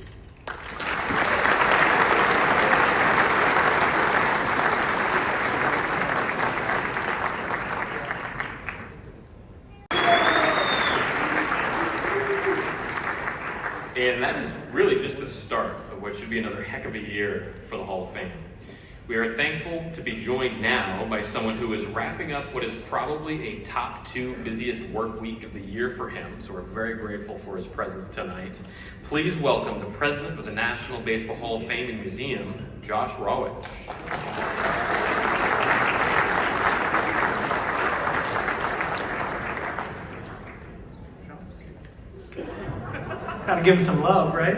And that is really just the start of what should be another heck of a year for the Hall of Fame. We are thankful to be joined now by someone who is wrapping up what is probably a top 2 busiest work week of the year for him, so we're very grateful for his presence tonight. Please welcome the president of the National Baseball Hall of Fame and Museum, Josh Rawitch. Gotta give him some love, right?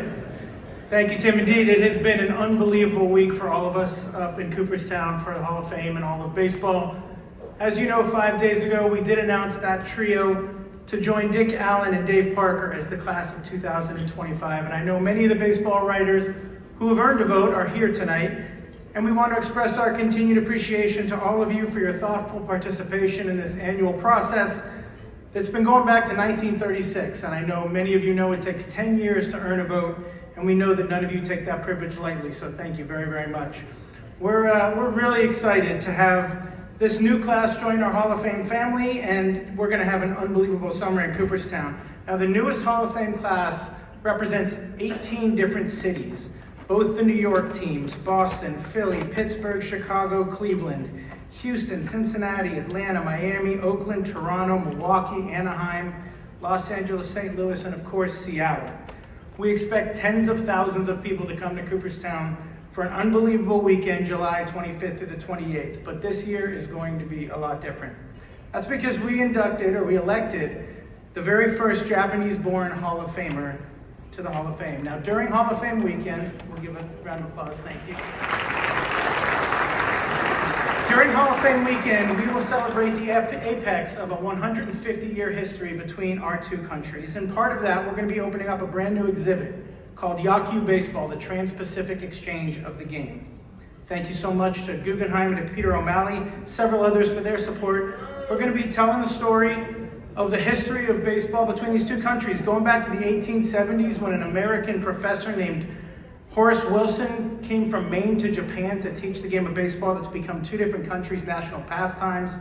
Thank you, Tim. Indeed, it has been an unbelievable week for all of us up in Cooperstown for the Hall of Fame and all of baseball. As you know, 5 days ago, we did announce that trio to join Dick Allen and Dave Parker as the class of 2025. And I know many of the baseball writers who have earned a vote are here tonight. And we want to express our continued appreciation to all of you for your thoughtful participation in this annual process that's been going back to 1936. And I know many of you know it takes 10 years to earn a vote. And we know that none of you take that privilege lightly, so thank you very, very much. We're really excited to have this new class join our Hall of Fame family, and we're gonna have an unbelievable summer in Cooperstown. Now, the newest Hall of Fame class represents 18 different cities, both the New York teams, Boston, Philly, Pittsburgh, Chicago, Cleveland, Houston, Cincinnati, Atlanta, Miami, Oakland, Toronto, Milwaukee, Anaheim, Los Angeles, St. Louis, and of course, Seattle. We expect tens of thousands of people to come to Cooperstown for an unbelievable weekend, July 25th to the 28th. But this year is going to be a lot different. That's because we elected the very first Japanese-born Hall of Famer to the Hall of Fame. Now, during Hall of Fame weekend, we'll give a round of applause, thank you. During Hall of Fame weekend, we will celebrate the apex of a 150-year history between our two countries. And part of that, we're going to be opening up a brand new exhibit called Yaku Baseball, the Trans-Pacific Exchange of the Game. Thank you so much to Guggenheim and to Peter O'Malley, several others for their support. We're going to be telling the story of the history of baseball between these two countries, going back to the 1870s when an American professor named Horace Wilson came from Maine to Japan to teach the game of baseball that's become two different countries' national pastimes.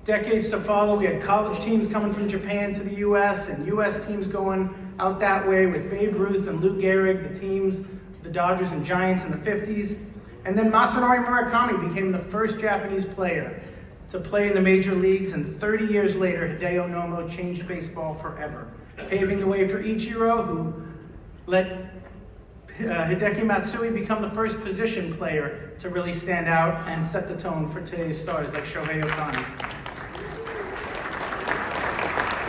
decades to follow. We had college teams coming from Japan to the US and US teams going out that way with Babe Ruth and Lou Gehrig, the teams, the Dodgers and Giants in the 50s. And then Masanori Murakami became the first Japanese player to play in the major leagues, and 30 years later, Hideo Nomo changed baseball forever, paving the way for Ichiro, who let Hideki Matsui become the first position player to really stand out and set the tone for today's stars like Shohei Ohtani.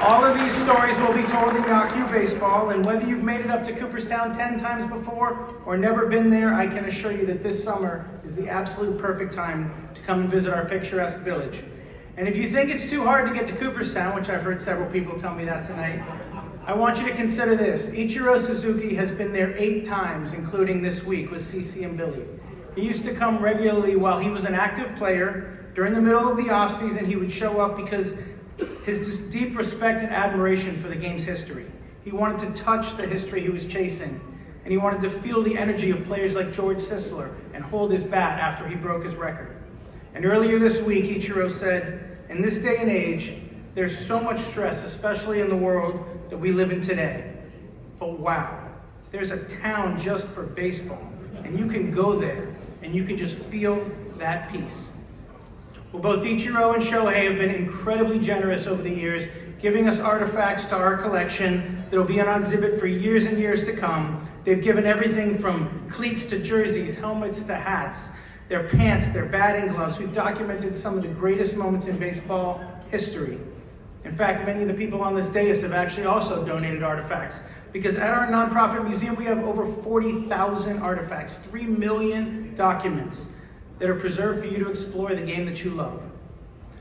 All of these stories will be told in Yaku Baseball, and whether you've made it up to Cooperstown 10 times before or never been there, I can assure you that this summer is the absolute perfect time to come and visit our picturesque village. And if you think it's too hard to get to Cooperstown, which I've heard several people tell me that tonight, I want you to consider this. Ichiro Suzuki has been there 8 times, including this week with CeCe and Billy. He used to come regularly while he was an active player. During the middle of the offseason, he would show up because his deep respect and admiration for the game's history. He wanted to touch the history he was chasing, and he wanted to feel the energy of players like George Sisler and hold his bat after he broke his record. And earlier this week, Ichiro said, in this day and age, there's so much stress, especially in the world that we live in today. But wow, there's a town just for baseball, and you can go there, and you can just feel that peace. Well, both Ichiro and Shohei have been incredibly generous over the years, giving us artifacts to our collection that will be on exhibit for years and years to come. They've given everything from cleats to jerseys, helmets to hats, their pants, their batting gloves. We've documented some of the greatest moments in baseball history. In fact, many of the people on this dais have actually also donated artifacts, because at our nonprofit museum, we have over 40,000 artifacts, 3 million documents that are preserved for you to explore the game that you love.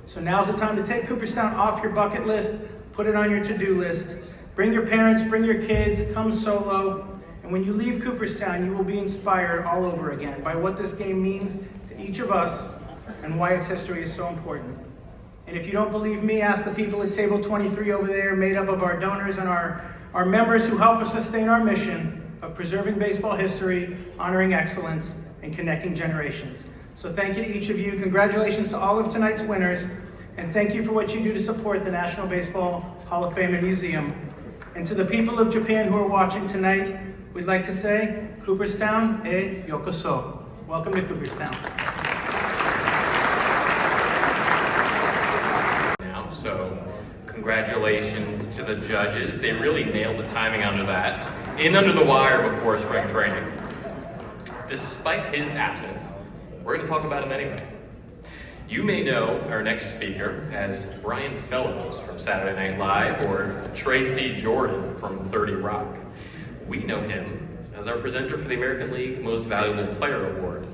So now's the time to take Cooperstown off your bucket list, put it on your to-do list. Bring your parents, bring your kids, come solo. And when you leave Cooperstown, you will be inspired all over again by what this game means to each of us and why its history is so important. And if you don't believe me, ask the people at table 23 over there, made up of our donors and our members who help us sustain our mission of preserving baseball history, honoring excellence, and connecting generations. So thank you to each of you. Congratulations to all of tonight's winners. And thank you for what you do to support the National Baseball Hall of Fame and Museum. And to the people of Japan who are watching tonight, we'd like to say, Cooperstown e yokoso. Welcome to Cooperstown. So congratulations to the judges. They really nailed the timing under that. In under the wire before spring training. Despite his absence, we're going to talk about him anyway. You may know our next speaker as Brian Fellows from Saturday Night Live or Tracy Jordan from 30 Rock. We know him as our presenter for the American League Most Valuable Player Award.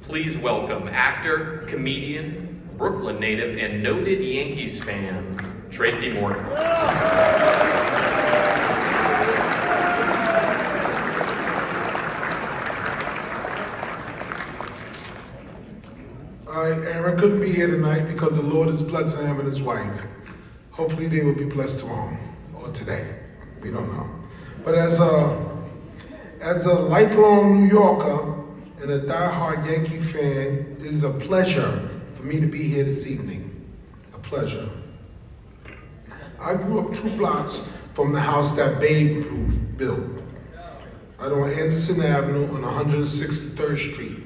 Please welcome actor, comedian, Brooklyn native, and noted Yankees fan, Tracy Morgan. Aaron couldn't be here tonight because the Lord is blessing him and his wife. Hopefully they will be blessed tomorrow or today. We don't know. But as a lifelong New Yorker and a diehard Yankee fan, it is a pleasure for me to be here this evening. A pleasure. I grew up 2 blocks from the house that Babe Ruth built. Right on Anderson Avenue on 163rd Street.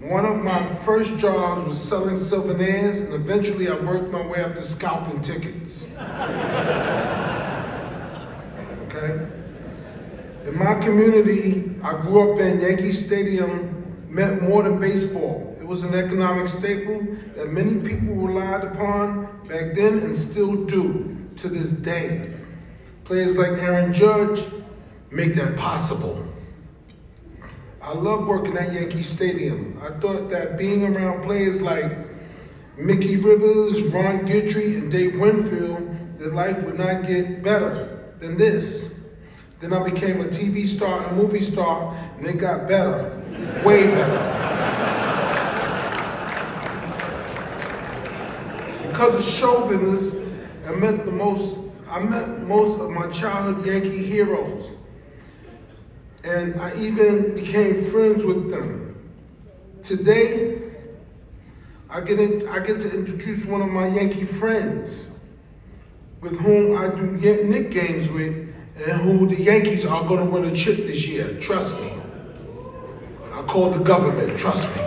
One of my first jobs was selling souvenirs, and eventually I worked my way up to scalping tickets. Okay? In my community, I grew up in Yankee Stadium, meant more than baseball. It was an economic staple that many people relied upon back then and still do to this day. Players like Aaron Judge make that possible. I love working at Yankee Stadium. I thought that being around players like Mickey Rivers, Ron Guidry, and Dave Winfield, that life would not get better than this. Then I became a TV star and movie star, and it got better, way better. Because of show business, I met most of my childhood Yankee heroes. And I even became friends with them. Today, I get to introduce one of my Yankee friends with whom I do Knick games with, and who the Yankees are going to win a chip this year. Trust me. I called the government. Trust me.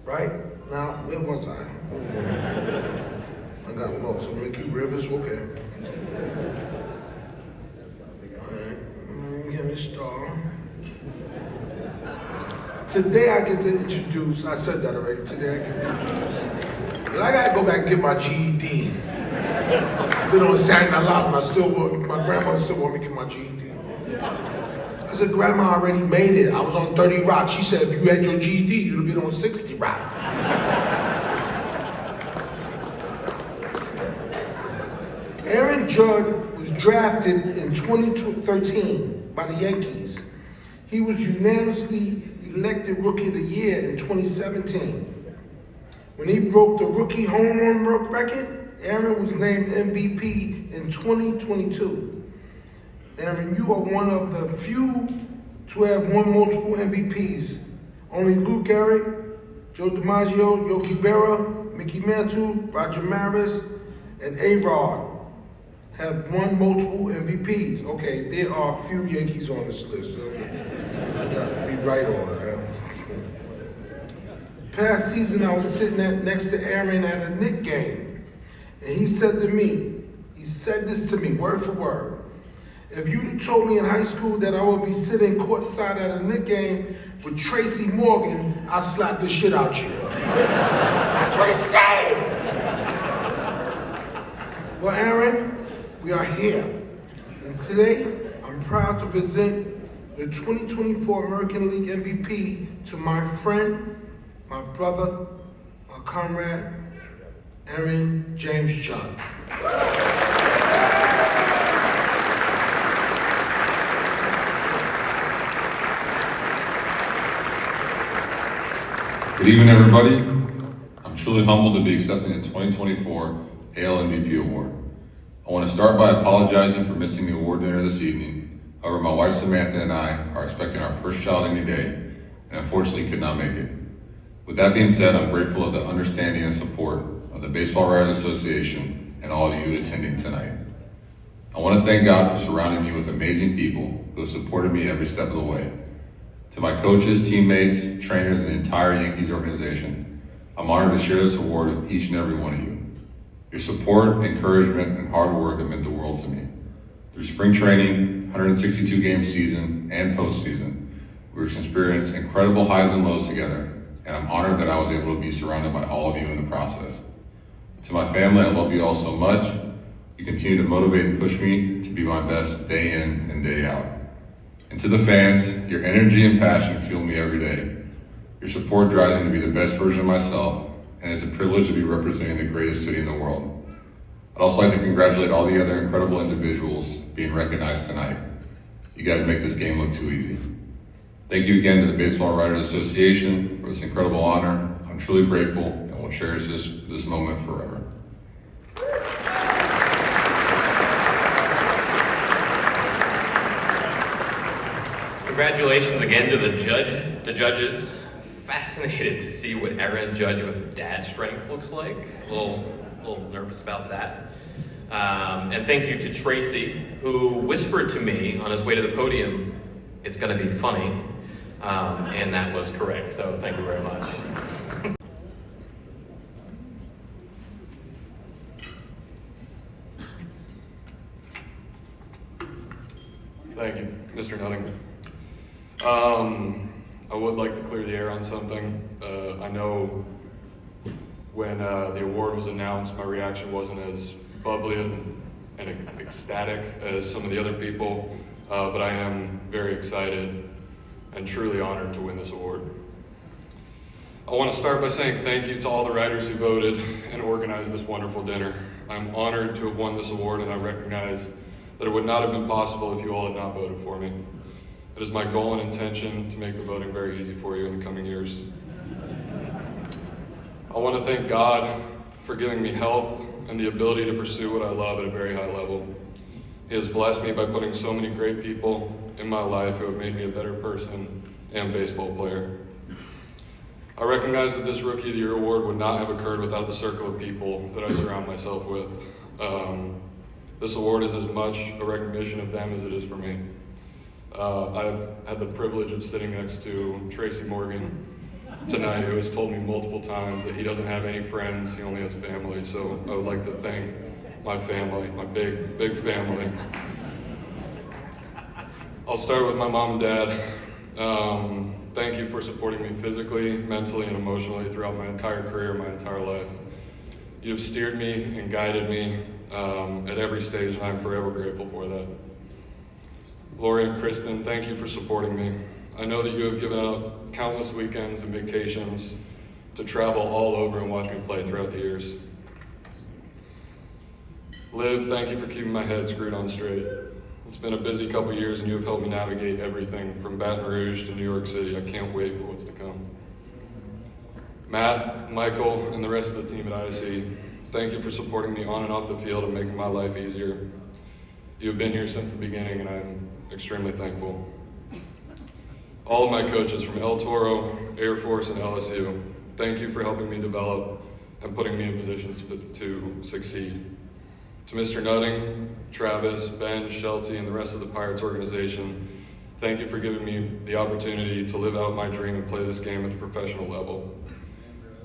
Right? Now, where was I? I got lost. Mickey Rivers, okay. All right, give me a star. Today I get to introduce, I said that already, today I get to introduce, but I gotta go back and get my GED. I've been on Saturday Night Live, and my grandmother still want me to get my GED. I said, Grandma, I already made it. I was on 30 Rock. She said, if you had your GED, you'd have been on 60 Rock. Aaron Judge was drafted in 2013 by the Yankees. He was unanimously elected Rookie of the Year in 2017. When he broke the rookie home run record, Aaron was named MVP in 2022. Aaron, you are one of the few to have won multiple MVPs. Only Lou Gehrig, Joe DiMaggio, Yogi Berra, Mickey Mantle, Roger Maris, and A-Rod have won multiple MVPs. Okay, there are a few Yankees on this list. I gotta be right on it. Past season, I was sitting next to Aaron at a Knick game, and he said this to me, word for word. If you'd told me in high school that I would be sitting courtside at a Knick game with Tracy Morgan, I'd slap the shit out you. That's what he said. Well, Aaron, we are here, and today I'm proud to present the 2024 American League MVP to my friend, my brother, my comrade, Aaron James Judge. Good evening, everybody. I'm truly humbled to be accepting the 2024 AL MVP Award. I want to start by apologizing for missing the award dinner this evening. However, my wife Samantha and I are expecting our first child any day, and unfortunately could not make it. With that being said, I'm grateful of the understanding and support of the Baseball Writers Association and all of you attending tonight. I want to thank God for surrounding me with amazing people who have supported me every step of the way. To my coaches, teammates, trainers, and the entire Yankees organization, I'm honored to share this award with each and every one of you. Your support, encouragement, and hard work have meant the world to me. Through spring training, 162-game season, and postseason, we've experienced incredible highs and lows together, and I'm honored that I was able to be surrounded by all of you in the process. To my family, I love you all so much. You continue to motivate and push me to be my best day in and day out. And to the fans, your energy and passion fuel me every day. Your support drives me to be the best version of myself, and it's a privilege to be representing the greatest city in the world. I'd also like to congratulate all the other incredible individuals being recognized tonight. You guys make this game look too easy. Thank you again to the Baseball Writers Association for this incredible honor. I'm truly grateful and will cherish this moment forever. Congratulations again to the judges. Fascinated to see what Aaron Judge with dad strength looks like. A little nervous about that. And thank you to Tracy, who whispered to me on his way to the podium, "It's gonna be funny." And that was correct, so thank you very much. Thank you, Mr. Nutting. I would like to clear the air on something. I know when the award was announced, my reaction wasn't as bubbly and ecstatic as some of the other people, but I am very excited and truly honored to win this award. I want to start by saying thank you to all the writers who voted and organized this wonderful dinner. I'm honored to have won this award, and I recognize that it would not have been possible if you all had not voted for me. It is my goal and intention to make the voting very easy for you in the coming years. I want to thank God for giving me health and the ability to pursue what I love at a very high level. He has blessed me by putting so many great people in my life who have made me a better person and baseball player. I recognize that this Rookie of the Year award would not have occurred without the circle of people that I surround myself with. This award is as much a recognition of them as it is for me. I've had the privilege of sitting next to Tracy Morgan tonight, who has told me multiple times that he doesn't have any friends, he only has family. So I would like to thank my family, my big family. I'll start with my mom and dad. Thank you for supporting me physically, mentally, and emotionally throughout my entire career, my entire life. You have steered me and guided me at every stage, and I'm forever grateful for that. Lori and Kristen, thank you for supporting me. I know that you have given up countless weekends and vacations to travel all over and watch me play throughout the years. Liv, thank you for keeping my head screwed on straight. It's been a busy couple years and you have helped me navigate everything from Baton Rouge to New York City. I can't wait for what's to come. Matt, Michael, and the rest of the team at ISE, thank you for supporting me on and off the field and making my life easier. You have been here since the beginning and I'm extremely thankful. All of my coaches from El Toro, Air Force, and LSU, thank you for helping me develop and putting me in positions to succeed. To Mr. Nutting, Travis, Ben, Shelty, and the rest of the Pirates organization, thank you for giving me the opportunity to live out my dream and play this game at the professional level.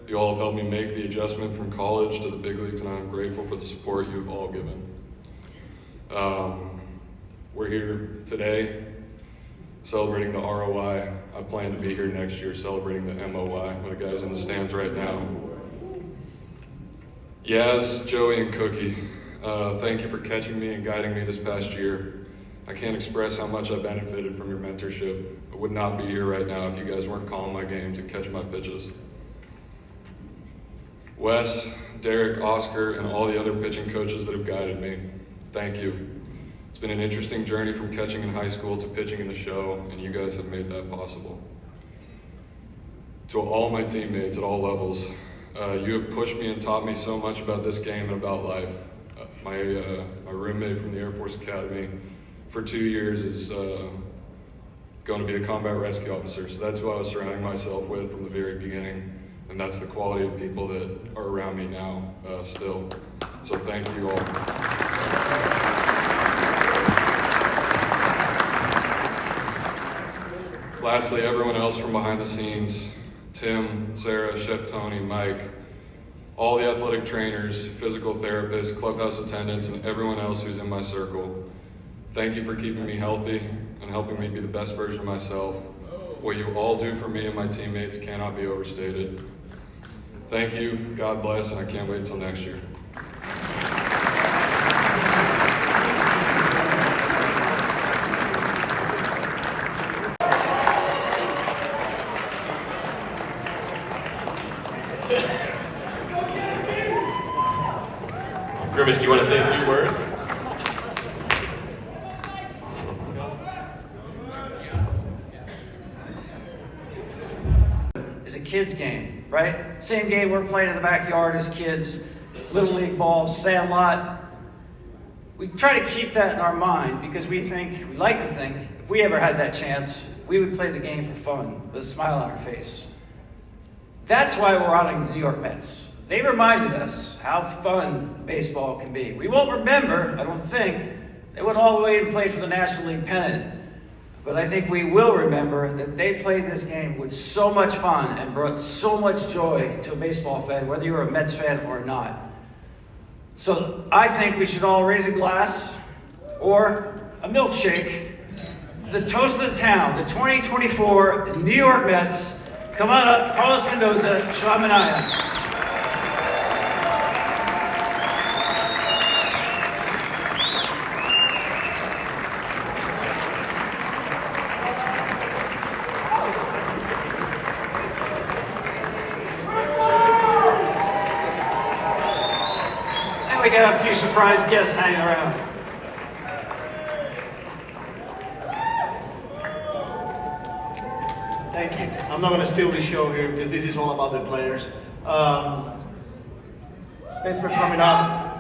You all have helped me make the adjustment from college to the big leagues, and I'm grateful for the support you have all given. We're here today celebrating the ROI. I plan to be here next year celebrating the MOI with the guys in the stands right now. Yaz, Joey, and Cookie, thank you for catching me and guiding me this past year. I can't express how much I benefited from your mentorship. I would not be here right now if you guys weren't calling my games and catching my pitches. Wes, Derek, Oscar, and all the other pitching coaches that have guided me, thank you. It's been an interesting journey from catching in high school to pitching in the show, and you guys have made that possible. To all my teammates at all levels, you have pushed me and taught me so much about this game and about life. My roommate from the Air Force Academy for 2 years is going to be a combat rescue officer, so that's who I was surrounding myself with from the very beginning, and that's the quality of people that are around me now still. So thank you all. Lastly, everyone else from behind the scenes, Tim, Sarah, Chef Tony, Mike, all the athletic trainers, physical therapists, clubhouse attendants, and everyone else who's in my circle. Thank you for keeping me healthy and helping me be the best version of myself. What you all do for me and my teammates cannot be overstated. Thank you, God bless, and I can't wait until next year. Grimace, do you want to say a few words? It's a kid's game, right? Same game we're playing in the backyard as kids, little league ball, sandlot. We try to keep that in our mind because we like to think, if we ever had that chance, we would play the game for fun with a smile on our face. That's why we're honoring the New York Mets. They reminded us how fun baseball can be. We won't remember, I don't think, they went all the way and played for the National League pennant. But I think we will remember that they played this game with so much fun and brought so much joy to a baseball fan, whether you're a Mets fan or not. So I think we should all raise a glass or a milkshake. The toast of the town, the 2024 New York Mets. Come on up, Carlos Mendoza, Shramanaya. We got a few surprise guests hanging around. Thank you. I'm not going to steal the show here because this is all about the players. Thanks for coming up.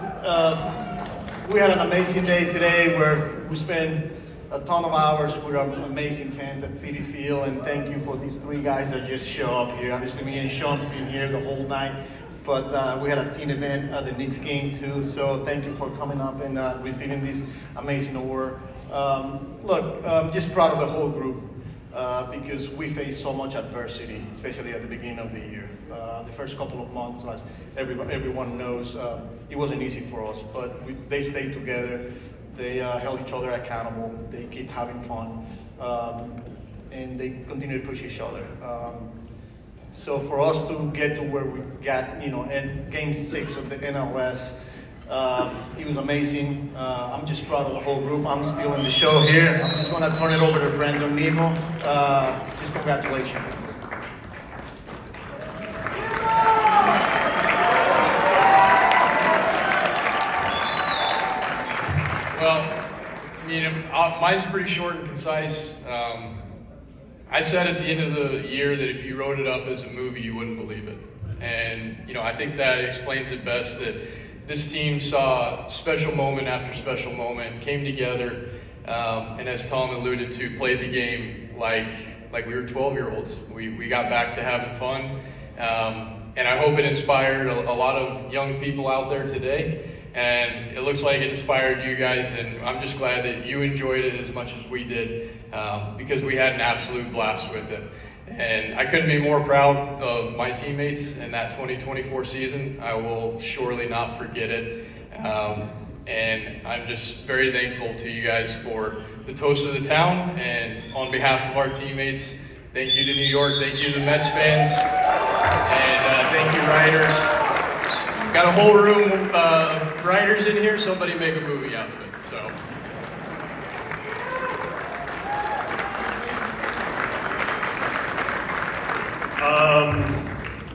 We had an amazing day today where we spent a ton of hours with our amazing fans at Citi Field, and thank you for these three guys that just show up here. Obviously, me and Sean's been here the whole night, but we had a team event at the Knicks game too, so thank you for coming up and receiving this amazing award. Look, I'm just proud of the whole group because we faced so much adversity, especially at the beginning of the year. The first couple of months, as everyone knows, it wasn't easy for us, but they stayed together. They held each other accountable. They keep having fun, and they continue to push each other. So for us to get to where we got, in Game 6 of the NLS, it was amazing. I'm just proud of the whole group. I'm still in the show here. I'm just going to turn it over to Brandon Nemo. Just congratulations. Well, mine's pretty short and concise. I said at the end of the year that if you wrote it up as a movie, you wouldn't believe it. And, I think that explains it best, that this team saw special moment after special moment, came together, and as Tom alluded to, played the game like we were 12-year-olds. We got back to having fun, and I hope it inspired a lot of young people out there today. And it looks like it inspired you guys, and I'm just glad that you enjoyed it as much as we did, because we had an absolute blast with it. And I couldn't be more proud of my teammates in that 2024 season. I will surely not forget it. And I'm just very thankful to you guys for the toast of the town. And on behalf of our teammates, thank you to New York, thank you to the Mets fans, and thank you, writers. Got a whole room of writers in here. Somebody make a movie out of it. So.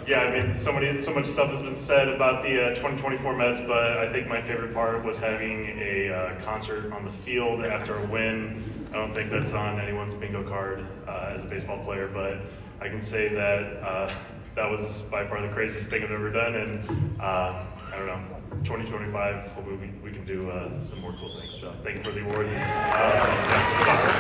Yeah, so much stuff has been said about the 2024 Mets, but I think my favorite part was having a concert on the field after a win. I don't think that's on anyone's bingo card as a baseball player, but I can say that that was by far the craziest thing I've ever done, and I don't know, 2025, hopefully we can do some more cool things. So thank you for the award. It was awesome.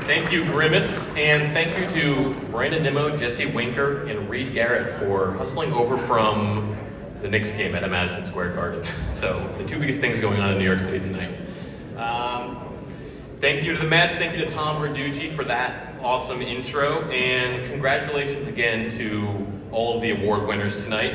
Thank you, Grimace, and thank you to Brandon Nimmo, Jesse Winker, and Reed Garrett for hustling over from the Knicks game at Madison Square Garden. So, the two biggest things going on in New York City tonight. Thank you to the Mets, thank you to Tom Verducci for that awesome intro, and congratulations again to all of the award winners tonight.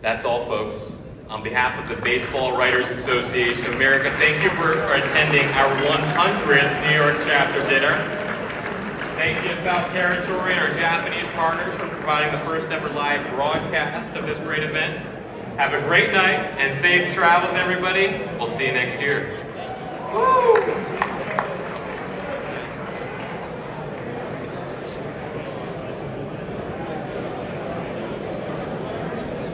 That's all, folks. On behalf of the Baseball Writers Association of America, thank you for attending our 100th New York chapter dinner. Thank you to Foul Territory and our Japanese partners for providing the first ever live broadcast of this great event. Have a great night and safe travels, everybody. We'll see you next year. Woo!